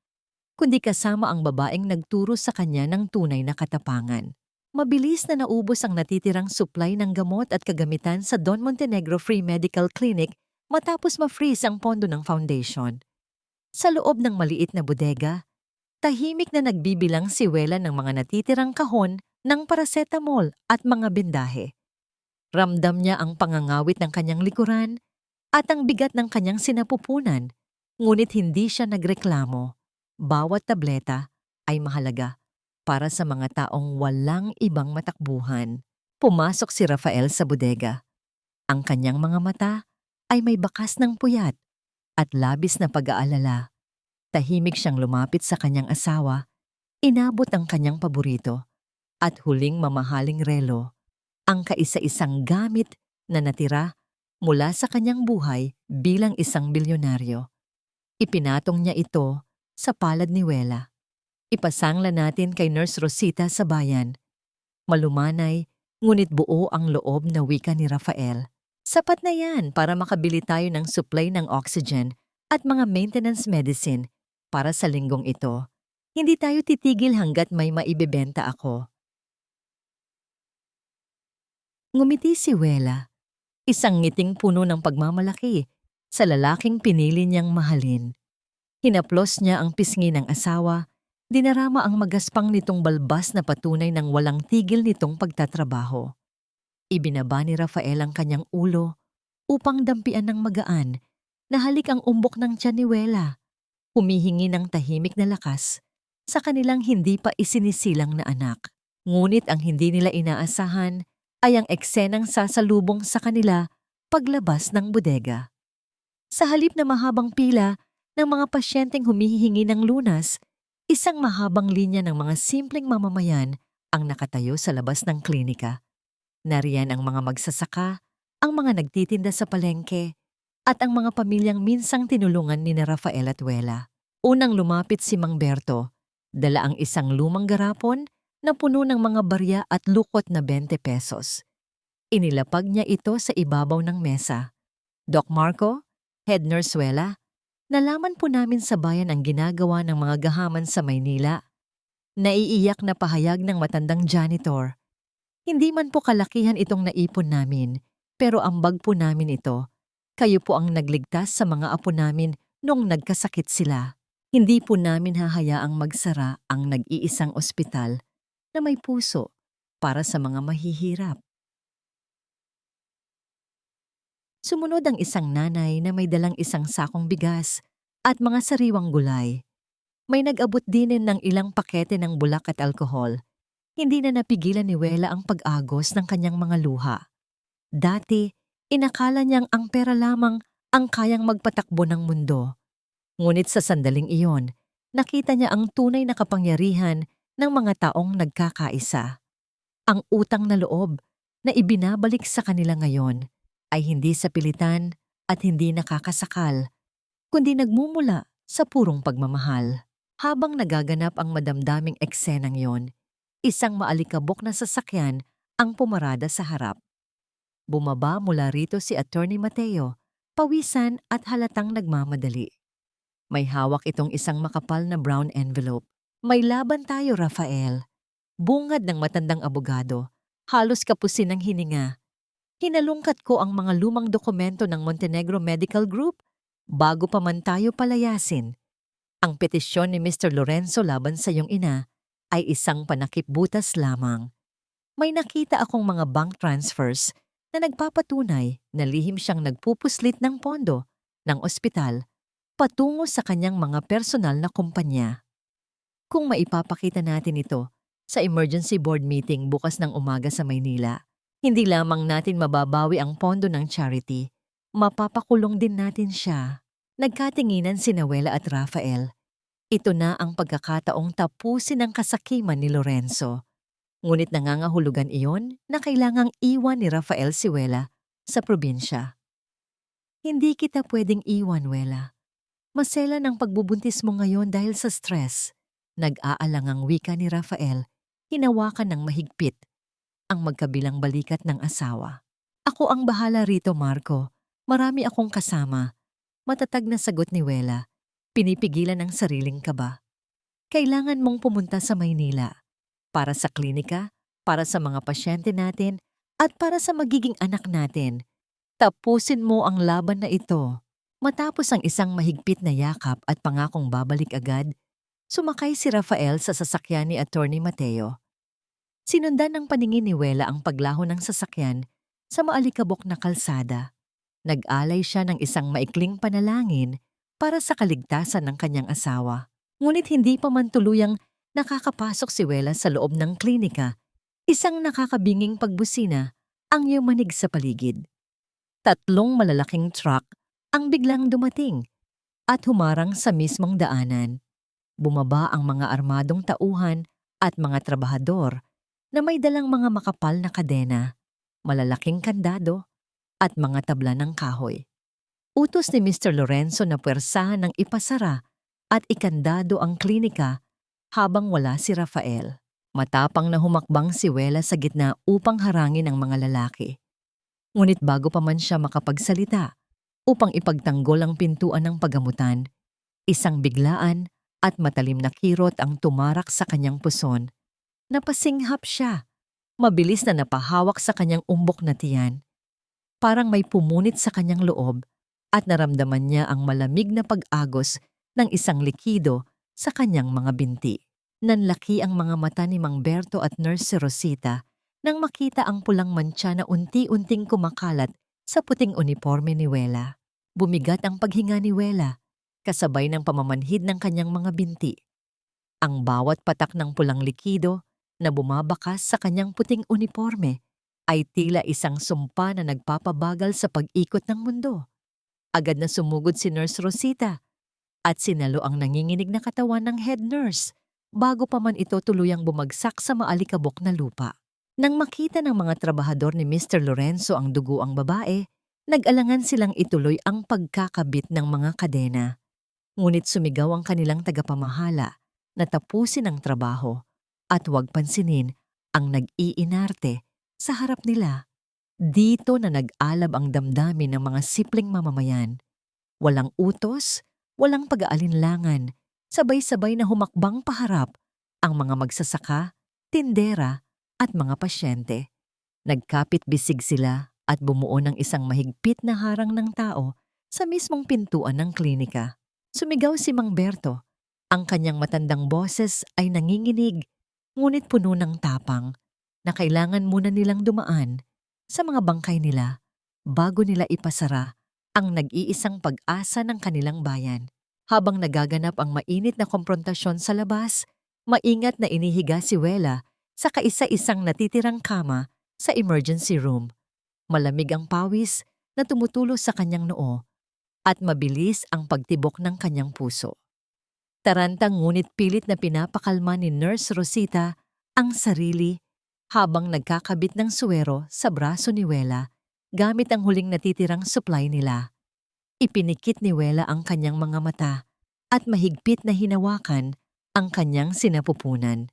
kundi kasama ang babaeng nagturo sa kanya ng tunay na katapangan. Mabilis na naubos ang natitirang supply ng gamot at kagamitan sa Don Montenegro Free Medical Clinic matapos ma-freeze ang pondo ng foundation. Sa loob ng maliit na bodega, tahimik na nagbibilang si Wela ng mga natitirang kahon ng paracetamol at mga bendahe. Ramdam niya ang pangangawit ng kanyang likuran at ang bigat ng kanyang sinapupunan, ngunit hindi siya nagreklamo. Bawat tableta ay mahalaga para sa mga taong walang ibang matakbuhan. Pumasok si Rafael sa bodega. Ang kanyang mga mata ay may bakas ng puyat at labis na pag-aalala. Tahimik siyang lumapit sa kanyang asawa, inabot ang kanyang paborito at huling mamahaling relo, ang kaisa-isang gamit na natira mula sa kanyang buhay bilang isang bilyonaryo. Ipinatong niya ito sa palad ni Wela. Ipasangla natin kay Nurse Rosita sa bayan. Malumanay, ngunit buo ang loob na wika ni Rafael. Sapat na yan para makabili tayo ng supply ng oxygen at mga maintenance medicine para sa linggong ito. Hindi tayo titigil hanggat may maibebenta ako. Ngumiti si Wela. Isang ngiting puno ng pagmamalaki sa lalaking pinili niyang mahalin. Hinaplos niya ang pisngi ng asawa, dinarama ang magaspang nitong balbas na patunay ng walang tigil nitong pagtatrabaho. Ibinaba ni Rafael ang kanyang ulo upang dampian ng magaan na halik ang umbok ng tiyan ni Wela, humihingi ng tahimik na lakas sa kanilang hindi pa isinisilang na anak. Ngunit ang hindi nila inaasahan ay ang eksenang sasalubong sa kanila paglabas ng bodega. Sa halip na mahabang pila ng mga pasyenteng humihingi ng lunas, isang mahabang linya ng mga simpleng mamamayan ang nakatayo sa labas ng klinika. Nariyan ang mga magsasaka, ang mga nagtitinda sa palengke, at ang mga pamilyang minsang tinulungan ni Rafael at Wela. Unang lumapit si Mang Berto, dala ang isang lumang garapon na puno ng mga barya at lukot na 20 pesos. Inilapag niya ito sa ibabaw ng mesa. Doc Marco, Head Nurse Wela, nalaman po namin sa bayan ang ginagawa ng mga gahaman sa Maynila. Naiiyak na pahayag ng matandang janitor. Hindi man po kalakihan itong naipon namin, pero ambag po namin ito. Kayo po ang nagligtas sa mga apo namin nung nagkasakit sila. Hindi po namin hahayaang magsara ang nag-iisang ospital na may puso para sa mga mahihirap. Sumunod ang isang nanay na may dalang isang sakong bigas at mga sariwang gulay. May nag-abot din ng ilang pakete ng bulak at alkohol. Hindi na napigilan ni Wela ang pag-agos ng kanyang mga luha. Dati, inakala niyang ang pera lamang ang kayang magpatakbo ng mundo. Ngunit sa sandaling iyon, nakita niya ang tunay na kapangyarihan ng mga taong nagkakaisa. Ang utang na loob na ibinabalik sa kanila ngayon ay hindi sa pilitan at hindi nakakasakal, kundi nagmumula sa purong pagmamahal. Habang nagaganap ang madamdaming eksenang yon, isang maalikabok na sasakyan ang pumarada sa harap. Bumaba mula rito si Attorney Mateo, pawisan at halatang nagmamadali. May hawak itong isang makapal na brown envelope. May laban tayo, Rafael. Bungad ng matandang abogado, halos kapusin ng hininga. Hinalungkat ko ang mga lumang dokumento ng Montenegro Medical Group bago pa man tayo palayasin. Ang petisyon ni Mr. Lorenzo laban sa iyong ina ay isang panakipbutas lamang. May nakita akong mga bank transfers na nagpapatunay na lihim siyang nagpupuslit ng pondo ng ospital patungo sa kanyang mga personal na kumpanya. Kung maipapakita natin ito sa emergency board meeting bukas ng umaga sa Maynila, hindi lamang natin mababawi ang pondo ng charity, mapapakulong din natin siya. Nagkatinginan si Wela at Rafael. Ito na ang pagkakataong tapusin ang kasakiman ni Lorenzo. Ngunit nangangahulugan iyon na kailangang iwan ni Rafael si Wela sa probinsya. Hindi kita pwedeng iwan, Wela. Masela ng pagbubuntis mo ngayon dahil sa stress. Nag-aalangang wika ni Rafael, hinawakan ng mahigpit ang magkabilang balikat ng asawa. Ako ang bahala rito, Marco. Marami akong kasama. Matatag na sagot ni Wela. Pinipigilan ang sariling kaba. Kailangan mong pumunta sa Maynila. Para sa klinika, para sa mga pasyente natin, at para sa magiging anak natin. Tapusin mo ang laban na ito. Matapos ang isang mahigpit na yakap at pangakong babalik agad, sumakay si Rafael sa sasakyan ni Attorney Mateo. Sinundan ng paningin ni Wela ang paglaho ng sasakyan sa maalikabok na kalsada. Nag-alay siya ng isang maikling panalangin para sa kaligtasan ng kanyang asawa. Ngunit hindi pa man tuluyang nakakapasok si Wela sa loob ng klinika, isang nakakabinging pagbusina ang yumanig sa paligid. 3 malalaking truck ang biglang dumating at humarang sa mismong daanan. Bumaba ang mga armadong tauhan at mga trabahador na may dalang mga makapal na kadena, malalaking kandado at mga tabla ng kahoy. Utos ni Mr. Lorenzo na puwersahan ng ipasara at ikandado ang klinika habang wala si Rafael. Matapang na humakbang si Wela sa gitna upang harangin ang mga lalaki. Ngunit bago pa man siya makapagsalita upang ipagtanggol ang pintuan ng pagamutan, isang biglaan at matalim na kirot ang tumarak sa kanyang puson. Napasinghap siya. Mabilis na napahawak sa kanyang umbok na tiyan. Parang may pumunit sa kanyang loob at naramdaman niya ang malamig na pag-agos ng isang likido sa kanyang mga binti. Nanlaki ang mga mata ni Mang Berto at Nurse si Rosita nang makita ang pulang mantsa na unti-unting kumakalat sa puting uniforme ni Wela. Bumigat ang paghinga ni Wela, kasabay ng pamamanhid ng kanyang mga binti. Ang bawat patak ng pulang likido na bumabakas sa kanyang puting uniforme ay tila isang sumpa na nagpapabagal sa pag-ikot ng mundo. Agad na sumugod si Nurse Rosita at sinalo ang nanginginig na katawan ng head nurse bago pa man ito tuluyang bumagsak sa maalikabok na lupa. Nang makita ng mga trabahador ni Mr. Lorenzo ang dugo ang babae, nag-alangan silang ituloy ang pagkakabit ng mga kadena. Ngunit sumigaw ang kanilang tagapamahala na tapusin ang trabaho at huwag pansinin ang nag-iinarte sa harap nila. Dito na nag-alab ang damdamin ng mga simpleng mamamayan. Walang utos, walang pag-aalinlangan, sabay-sabay na humakbang paharap ang mga magsasaka, tindera at mga pasyente. Nagkapit-bisig sila at bumuo ng isang mahigpit na harang ng tao sa mismong pintuan ng klinika. Sumigaw si Mang Berto. Ang kanyang matandang boses ay nanginginig, ngunit puno ng tapang, na kailangan muna nilang dumaan sa mga bangkay nila bago nila ipasara ang nag-iisang pag-asa ng kanilang bayan. Habang nagaganap ang mainit na komprontasyon sa labas, maingat na inihiga si Wela sa kaisa-isang natitirang kama sa emergency room. Malamig ang pawis na tumutulo sa kanyang noo at mabilis ang pagtibok ng kanyang puso. Tarantang ngunit pilit na pinapakalma ni Nurse Rosita ang sarili habang nagkakabit ng suwero sa braso ni Wela gamit ang huling natitirang supply nila. Ipinikit ni Wela ang kanyang mga mata at mahigpit na hinawakan ang kanyang sinapupunan.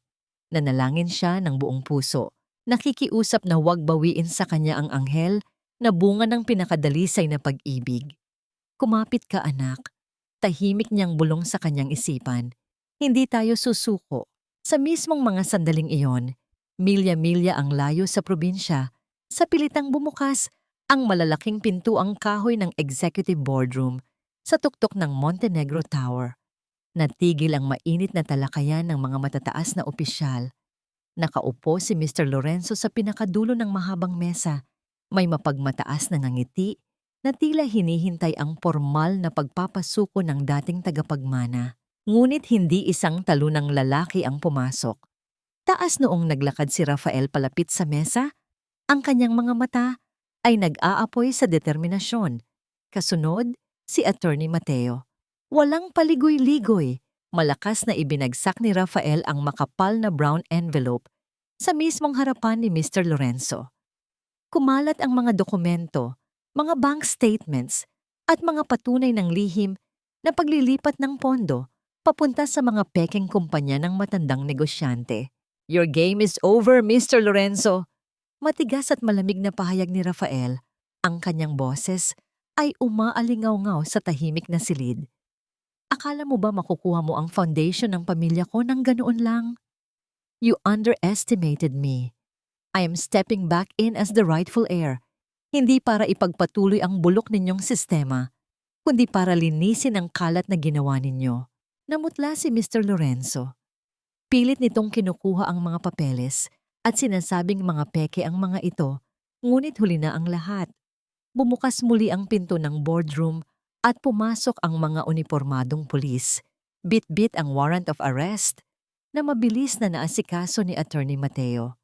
Nanalangin siya ng buong puso, nakikiusap na huwag bawiin sa kanya ang anghel na bunga ng pinakadalisay na pag-ibig. Kumapit ka, anak. Tahimik niyang bulong sa kanyang isipan. Hindi tayo susuko. Sa mismong mga sandaling iyon, milya-milya ang layo sa probinsya, sa pilitang bumukas ang malalaking pintuang kahoy ng executive boardroom sa tuktok ng Montenegro Tower. Natigil ang mainit na talakayan ng mga matataas na opisyal. Nakaupo si Mr. Lorenzo sa pinakadulo ng mahabang mesa. May mapagmataas na ngangiti na tila hinihintay ang formal na pagpapasuko ng dating tagapagmana. Ngunit hindi isang talunang lalaki ang pumasok. Taas noong naglakad si Rafael palapit sa mesa, ang kanyang mga mata ay nag-aapoy sa determinasyon. Kasunod, si Attorney Mateo. Walang paligoy-ligoy, malakas na ibinagsak ni Rafael ang makapal na brown envelope sa mismong harapan ni Mr. Lorenzo. Kumalat ang mga dokumento, mga bank statements, at mga patunay ng lihim na paglilipat ng pondo papunta sa mga pekeng kumpanya ng matandang negosyante. Your game is over, Mr. Lorenzo. Matigas at malamig na pahayag ni Rafael. Ang kanyang boses ay umaalingaw-ngaw sa tahimik na silid. Akala mo ba makukuha mo ang foundation ng pamilya ko ng ganoon lang? You underestimated me. I am stepping back in as the rightful heir, hindi para ipagpatuloy ang bulok ninyong sistema, kundi para linisin ang kalat na ginawa ninyo. Namutla si Mr. Lorenzo. Pilit nitong kinukuha ang mga papeles at sinasabing mga peke ang mga ito, ngunit huli na ang lahat. Bumukas muli ang pinto ng boardroom at pumasok ang mga unipormadong pulis. Bit-bit ang warrant of arrest na mabilis na naasikaso ni Attorney Mateo.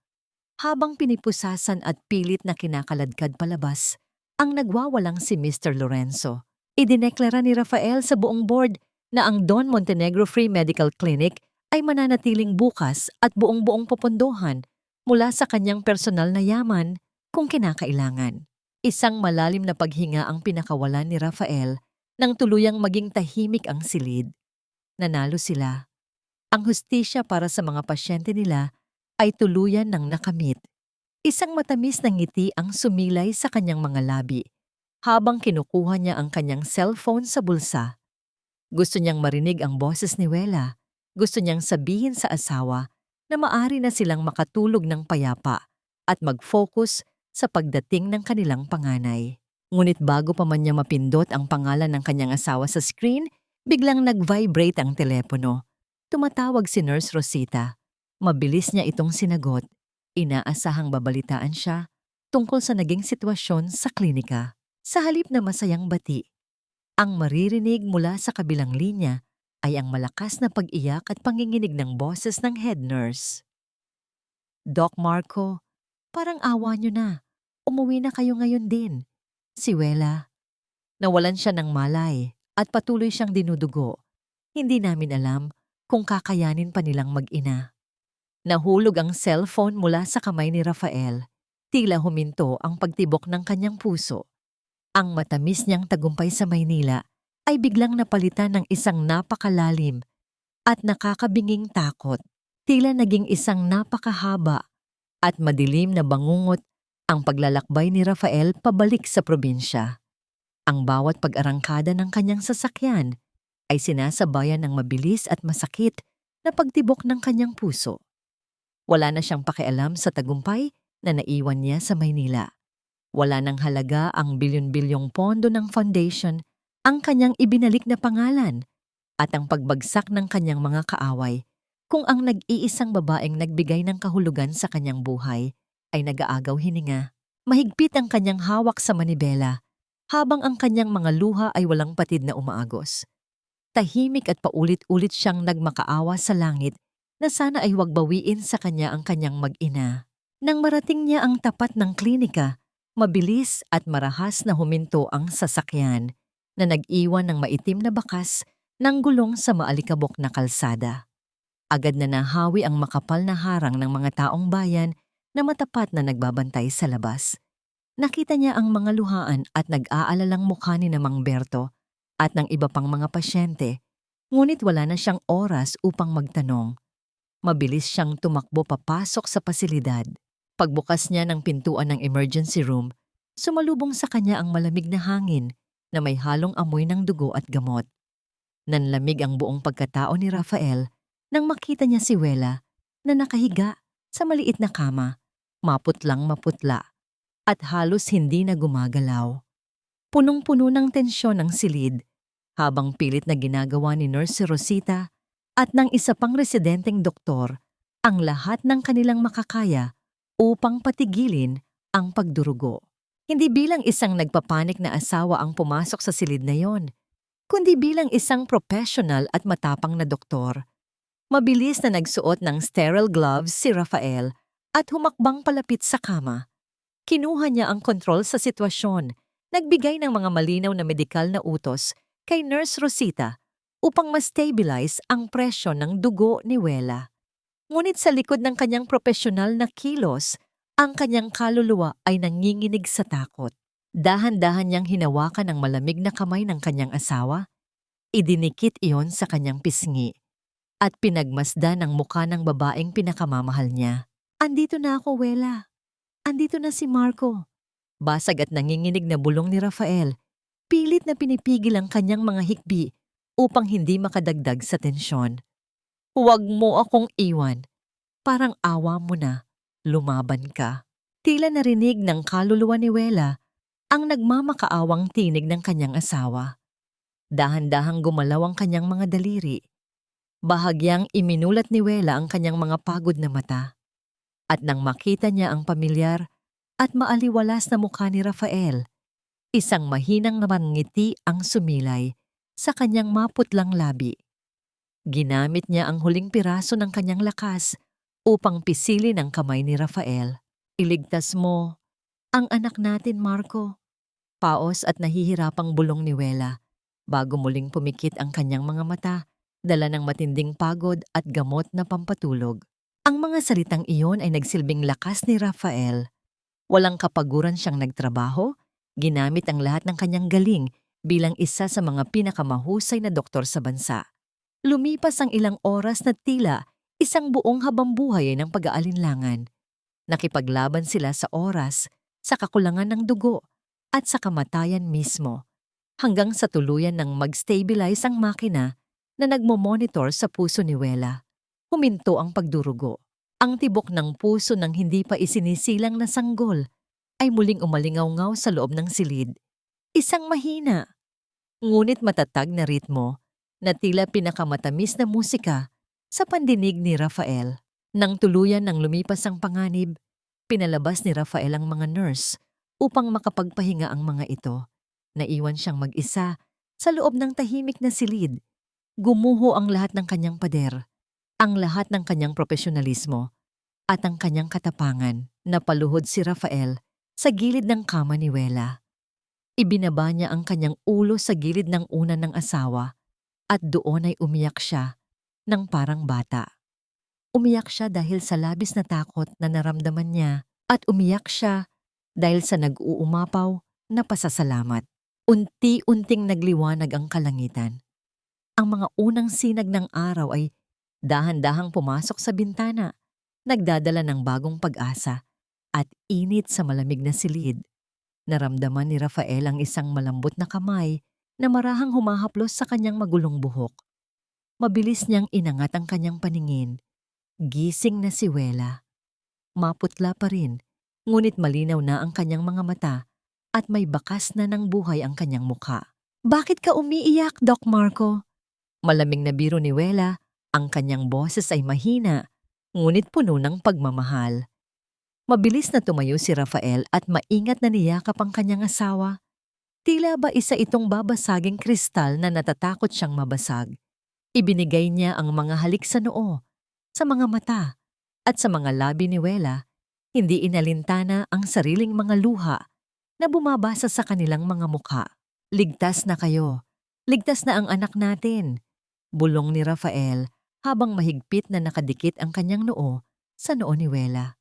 Habang pinipusasan at pilit na kinakaladkad palabas, ang nagwawalang si Mr. Lorenzo. Idineklara ni Rafael sa buong board na ang Don Montenegro Free Medical Clinic ay mananatiling bukas at buong-buong popondohan mula sa kanyang personal na yaman kung kinakailangan. Isang malalim na paghinga ang pinakawalan ni Rafael nang tuluyang maging tahimik ang silid. Nanalo sila. Ang hustisya para sa mga pasyente nila ay tuluyan ng nakamit. Isang matamis na ngiti ang sumilay sa kanyang mga labi habang kinukuha niya ang kanyang cellphone sa bulsa. Gusto niyang marinig ang boses ni Wela. Gusto niyang sabihin sa asawa na maari na silang makatulog ng payapa at mag-focus sa pagdating ng kanilang panganay. Ngunit bago pa man niya mapindot ang pangalan ng kanyang asawa sa screen, biglang nag-vibrate ang telepono. Tumatawag si Nurse Rosita. Mabilis niya itong sinagot. Inaasahang babalitaan siya tungkol sa naging sitwasyon sa klinika. Sa halip na masayang bati, ang maririnig mula sa kabilang linya ay ang malakas na pag-iyak at panginginig ng boses ng head nurse. Doc Marco, parang awa niyo na. Umuwi na kayo ngayon din. Si Wela. Nawalan siya ng malay at patuloy siyang dinudugo. Hindi namin alam kung kakayanin pa nilang mag-ina. Nahulog ang cellphone mula sa kamay ni Rafael. Tila huminto ang pagtibok ng kanyang puso. Ang matamis niyang tagumpay sa Maynila ay biglang napalitan ng isang napakalalim at nakakabinging takot. Tila naging isang napakahaba at madilim na bangungot ang paglalakbay ni Rafael pabalik sa probinsya. Ang bawat pag-arangkada ng kanyang sasakyan ay sinasabayan ng mabilis at masakit na pagtibok ng kanyang puso. Wala na siyang pakialam sa tagumpay na naiwan niya sa Maynila. Wala nang halaga ang bilyon-bilyong pondo ng foundation, ang kanyang ibinalik na pangalan, at ang pagbagsak ng kanyang mga kaaway, kung ang nag-iisang babaeng nagbigay ng kahulugan sa kanyang buhay ay nag-aagaw hininga. Mahigpit ang kanyang hawak sa manibela, habang ang kanyang mga luha ay walang patid na umaagos. Tahimik at paulit-ulit siyang nagmakaawa sa langit na sana ay huwag bawiin sa kanya ang kanyang mag-ina. Nang marating niya ang tapat ng klinika, mabilis at marahas na huminto ang sasakyan na nag-iwan ng maitim na bakas ng gulong sa maalikabok na kalsada. Agad na nahawi ang makapal na harang ng mga taong bayan na matapat na nagbabantay sa labas. Nakita niya ang mga luhaan at nag-aalalang mukha ni Mang Berto at ng iba pang mga pasyente, ngunit wala na siyang oras upang magtanong. Mabilis siyang tumakbo papasok sa pasilidad. Pagbukas niya ng pintuan ng emergency room, sumalubong sa kanya ang malamig na hangin na may halong amoy ng dugo at gamot. Nanlamig ang buong pagkatao ni Rafael nang makita niya si Wela na nakahiga sa maliit na kama, maputlang maputla, at halos hindi na gumagalaw. Punong-puno ng tensyon ang silid, habang pilit na ginagawa ni Nurse Rosita at ng isa pang residenteng doktor ang lahat ng kanilang makakaya upang patigilin ang pagdurugo. Hindi bilang isang nagpapanik na asawa ang pumasok sa silid na yon, kundi bilang isang professional at matapang na doktor. Mabilis na nagsuot ng sterile gloves si Rafael at humakbang palapit sa kama. Kinuha niya ang kontrol sa sitwasyon, nagbigay ng mga malinaw na medikal na utos kay Nurse Rosita upang ma-stabilize ang presyon ng dugo ni Wela. Ngunit sa likod ng kanyang profesional na kilos, ang kanyang kaluluwa ay nanginginig sa takot. Dahan-dahan niyang hinawakan ang malamig na kamay ng kanyang asawa, idinikit iyon sa kanyang pisngi, at pinagmasdan ang mukha ng babaeng pinakamamahal niya. Andito na ako, Wela. Andito na si Marco. Basag at nanginginig na bulong ni Rafael, pilit na pinipigil ang kanyang mga hikbi upang hindi makadagdag sa tensyon. Huwag mo akong iwan. Parang awa mo na. Lumaban ka. Tila narinig ng kaluluwa ni Wela ang nagmamakaawang tinig ng kanyang asawa. Dahan-dahang gumalaw ang kanyang mga daliri. Bahagyang iminulat ni Wela ang kanyang mga pagod na mata. At nang makita niya ang pamilyar at maaliwalas na mukha ni Rafael, isang mahinang naman ngiti ang sumilay sa kanyang maputlang labi. Ginamit niya ang huling piraso ng kanyang lakas upang pisilin ang kamay ni Rafael. Iligtas mo ang anak natin, Marco. Paos at nahihirapang bulong ni Wela bago muling pumikit ang kanyang mga mata, dala ng matinding pagod at gamot na pampatulog. Ang mga salitang iyon ay nagsilbing lakas ni Rafael. Walang kapaguran siyang nagtrabaho, ginamit ang lahat ng kanyang galing bilang isa sa mga pinakamahusay na doktor sa bansa. Lumipas ang ilang oras na tila isang buong habambuhay ng pag-aalinlangan. Nakipaglaban sila sa oras, sa kakulangan ng dugo, at sa kamatayan mismo, hanggang sa tuluyan ng mag-stabilize ang makina na nagmo-monitor sa puso ni Wela. Huminto ang pagdurugo. Ang tibok ng puso ng hindi pa isinisilang na sanggol ay muling umalingaw-ngaw sa loob ng silid. Isang mahina, ngunit matatag na ritmo na tila pinakamatamis na musika sa pandinig ni Rafael. Nang tuluyan ng lumipas ang panganib, pinalabas ni Rafael ang mga nurse upang makapagpahinga ang mga ito. Naiwan siyang mag-isa sa loob ng tahimik na silid. Gumuho ang lahat ng kanyang pader, ang lahat ng kanyang profesionalismo, at ang kanyang katapangan. Napaluhod si Rafael sa gilid ng kama ni Wela. Ibinaba niya ang kanyang ulo sa gilid ng unan ng asawa at doon ay umiyak siya ng parang bata. Umiyak siya dahil sa labis na takot na naramdaman niya at umiyak siya dahil sa nag-uumapaw na pasasalamat. Unti-unting nagliwanag ang kalangitan. Ang mga unang sinag ng araw ay dahan-dahang pumasok sa bintana, nagdadala ng bagong pag-asa at init sa malamig na silid. Naramdaman ni Rafael ang isang malambot na kamay na marahang humahaplos sa kanyang magulong buhok. Mabilis niyang inangat ang kanyang paningin. Gising na si Wela. Maputla pa rin, ngunit malinaw na ang kanyang mga mata at may bakas na ng buhay ang kanyang mukha. "Bakit ka umiiyak, Doc Marco?" Malamig na biro ni Wela, ang kanyang boses ay mahina, ngunit puno ng pagmamahal. Mabilis na tumayo si Rafael at maingat na niyakap ang kanyang asawa. Tila ba isa itong babasaging kristal na natatakot siyang mabasag. Ibinigay niya ang mga halik sa noo, sa mga mata, at sa mga labi ni Wela. Hindi inalintana ang sariling mga luha na bumabasa sa kanilang mga mukha. "Ligtas na kayo. Ligtas na ang anak natin," bulong ni Rafael habang mahigpit na nakadikit ang kanyang noo sa noo ni Wela.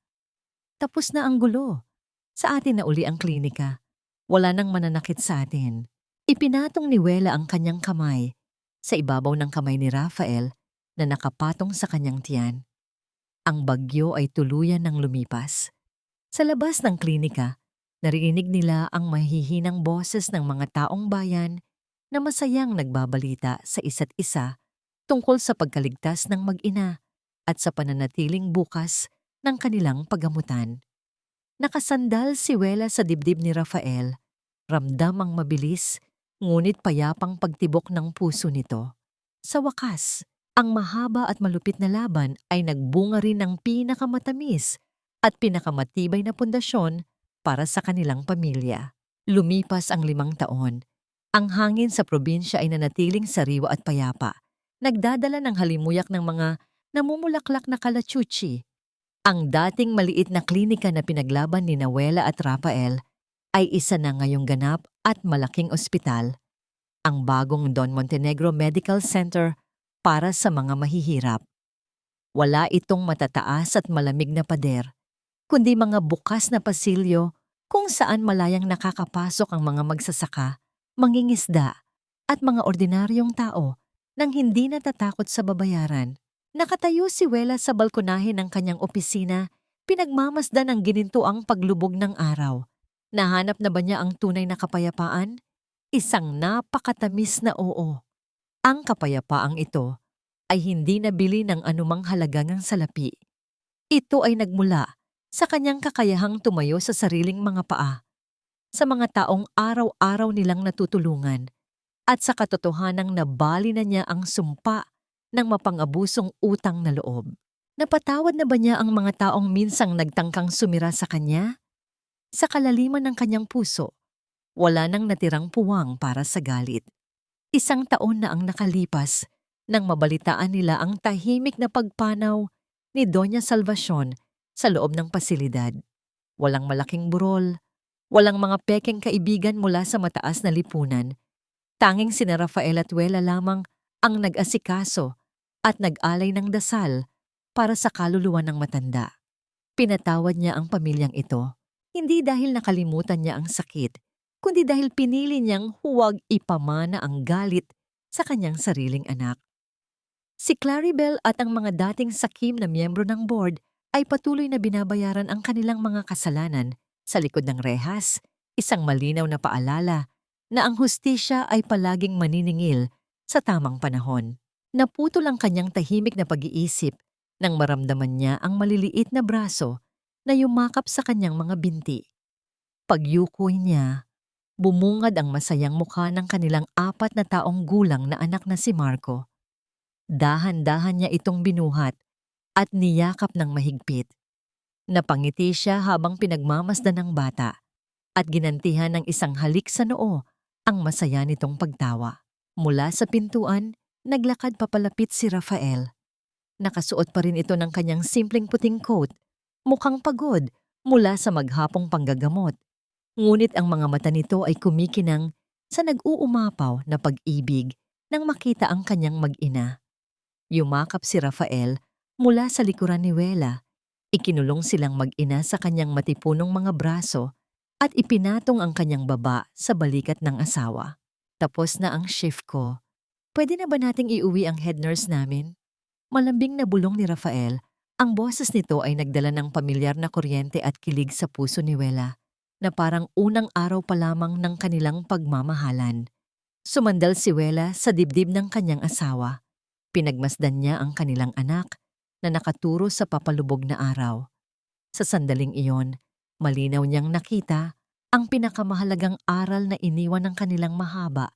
"Tapos na ang gulo. Sa atin na uli ang klinika. Wala nang mananakit sa atin." Ipinatong ni Wela ang kanyang kamay sa ibabaw ng kamay ni Rafael na nakapatong sa kanyang tiyan. Ang bagyo ay tuluyan ng lumipas. Sa labas ng klinika, narinig nila ang mahihinang boses ng mga taong bayan na masayang nagbabalita sa isa't isa tungkol sa pagkaligtas ng mag-ina at sa pananatiling bukas ng kanilang paggamutan. Nakasandal si Wela sa dibdib ni Rafael, ramdam ang mabilis ngunit payapang pagtibok ng puso nito. Sa wakas, ang mahaba at malupit na laban ay nagbunga rin ng pinakamatamis at pinakamatibay na pundasyon para sa kanilang pamilya. Lumipas ang 5 taon. Ang hangin sa probinsya ay nanatiling sariwa at payapa, nagdadala ng halimuyak ng mga namumulaklak na kalachuchi. Ang dating maliit na klinika na pinaglaban ni Wela at Rafael ay isa na ngayong ganap at malaking ospital, ang bagong Don Montenegro Medical Center para sa mga mahihirap. Wala itong matataas at malamig na pader, kundi mga bukas na pasilyo kung saan malayang nakakapasok ang mga magsasaka, mangingisda, at mga ordinaryong tao nang hindi natatakot sa babayaran. Nakatayo si Wela sa balkonahe ng kanyang opisina, pinagmamasdan ang ginintuang paglubog ng araw. Nahanap na ba niya ang tunay na kapayapaan? Isang napakatamis na oo. Ang kapayapaang ito ay hindi nabili ng anumang halagang salapi. Ito ay nagmula sa kanyang kakayahang tumayo sa sariling mga paa, sa mga taong araw-araw nilang natutulungan, at sa katotohanang nabali na niya ang sumpa ng mapang-abusong utang na loob. Napatawad na ba niya ang mga taong minsang nagtangkang sumira sa kanya? Sa kalaliman ng kanyang puso, wala nang natirang puwang para sa galit. 1 taon na ang nakalipas nang mabalitaan nila ang tahimik na pagpanaw ni Doña Salvacion sa loob ng pasilidad. Walang malaking burol, walang mga pekeng kaibigan mula sa mataas na lipunan. Tanging sina Rafael at Wela lamang ang nag-asikaso at nag-alay ng dasal para sa kaluluwa ng matanda. Pinatawad niya ang pamilyang ito, hindi dahil nakalimutan niya ang sakit, kundi dahil pinili niyang huwag ipamana ang galit sa kanyang sariling anak. Si Claribel at ang mga dating sakim na miyembro ng board ay patuloy na binabayaran ang kanilang mga kasalanan sa likod ng rehas, isang malinaw na paalala na ang hustisya ay palaging maniningil sa tamang panahon. Naputol ang kanyang tahimik na pag-iisip nang maramdaman niya ang maliliit na braso na yumakap sa kanyang mga binti. Pagyukoy niya, bumungad ang masayang mukha ng kanilang 4 na taong gulang na anak na si Marco. Dahan-dahan niya itong binuhat at niyakap ng mahigpit. Napangiti siya habang pinagmamasdan ng bata at ginantihan ng isang halik sa noo ang masaya nitong pagtawa. Mula sa pintuan, naglakad papalapit si Rafael. Nakasuot pa rin ito ng kanyang simpleng puting coat, mukhang pagod mula sa maghapong panggagamot. Ngunit ang mga mata nito ay kumikinang sa nag-uumapaw na pag-ibig nang makita ang kanyang mag-ina. Yumakap si Rafael mula sa likuran ni Wela. Ikinulong silang mag-ina sa kanyang matipunong mga braso at ipinatong ang kanyang baba sa balikat ng asawa. Tapos na ang shift ko. Pwede na ba nating iuwi ang head nurse namin? Malambing na bulong ni Rafael. Ang boses nito ay nagdala ng pamilyar na kuryente at kilig sa puso ni Wela na parang unang araw pa lamang ng kanilang pagmamahalan. Sumandal si Wela sa dibdib ng kanyang asawa. Pinagmasdan niya ang kanilang anak na nakaturo sa papalubog na araw. Sa sandaling iyon, malinaw niyang nakita ang pinakamahalagang aral na iniwan ng kanilang mahaba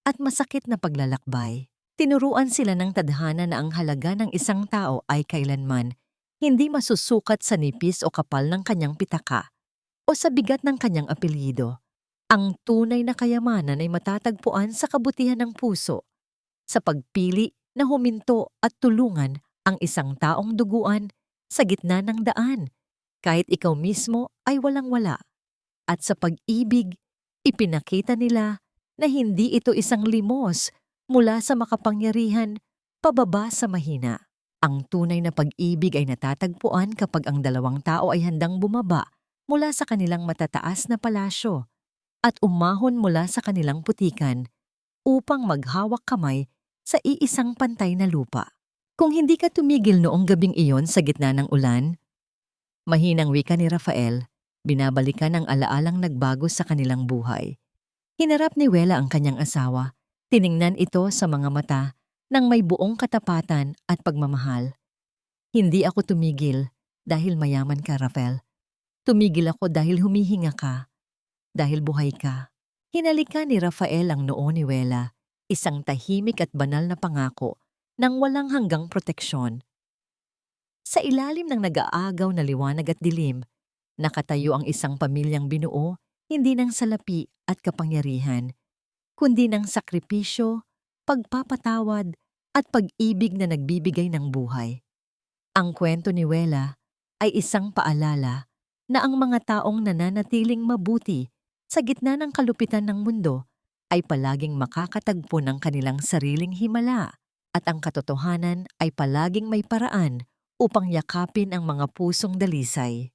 at masakit na paglalakbay. Tinuruan sila ng tadhana na ang halaga ng isang tao ay kailanman hindi masusukat sa nipis o kapal ng kanyang pitaka o sa bigat ng kanyang apelyido. Ang tunay na kayamanan ay matatagpuan sa kabutihan ng puso, sa pagpili na huminto at tulungan ang isang taong duguan sa gitna ng daan, kahit ikaw mismo ay walang-wala. At sa pag-ibig, ipinakita nila na hindi ito isang limos mula sa makapangyarihan pababa sa mahina. Ang tunay na pag-ibig ay natatagpuan kapag ang dalawang tao ay handang bumaba mula sa kanilang matataas na palasyo at umahon mula sa kanilang putikan upang maghawak kamay sa iisang pantay na lupa. Kung hindi ka tumigil noong gabing iyon sa gitna ng ulan, mahinang wika ni Rafael, binabalikan ang alaalang nagbago sa kanilang buhay. Hinarap ni Wela ang kanyang asawa, tiningnan ito sa mga mata ng may buong katapatan at pagmamahal. Hindi ako tumigil dahil mayaman ka, Rafael. Tumigil ako dahil humihinga ka, dahil buhay ka. Hinalikan ni Rafael ang noo ni Wela, isang tahimik at banal na pangako ng walang hanggang proteksyon. Sa ilalim ng nag-aagaw na liwanag at dilim, nakatayo ang isang pamilyang binuo hindi ng salapi at kapangyarihan, kundi ng sakripisyo, pagpapatawad at pag-ibig na nagbibigay ng buhay. Ang kwento ni Wela ay isang paalala na ang mga taong nananatiling mabuti sa gitna ng kalupitan ng mundo ay palaging makakatagpo ng kanilang sariling himala at ang katotohanan ay palaging may paraan upang yakapin ang mga pusong dalisay.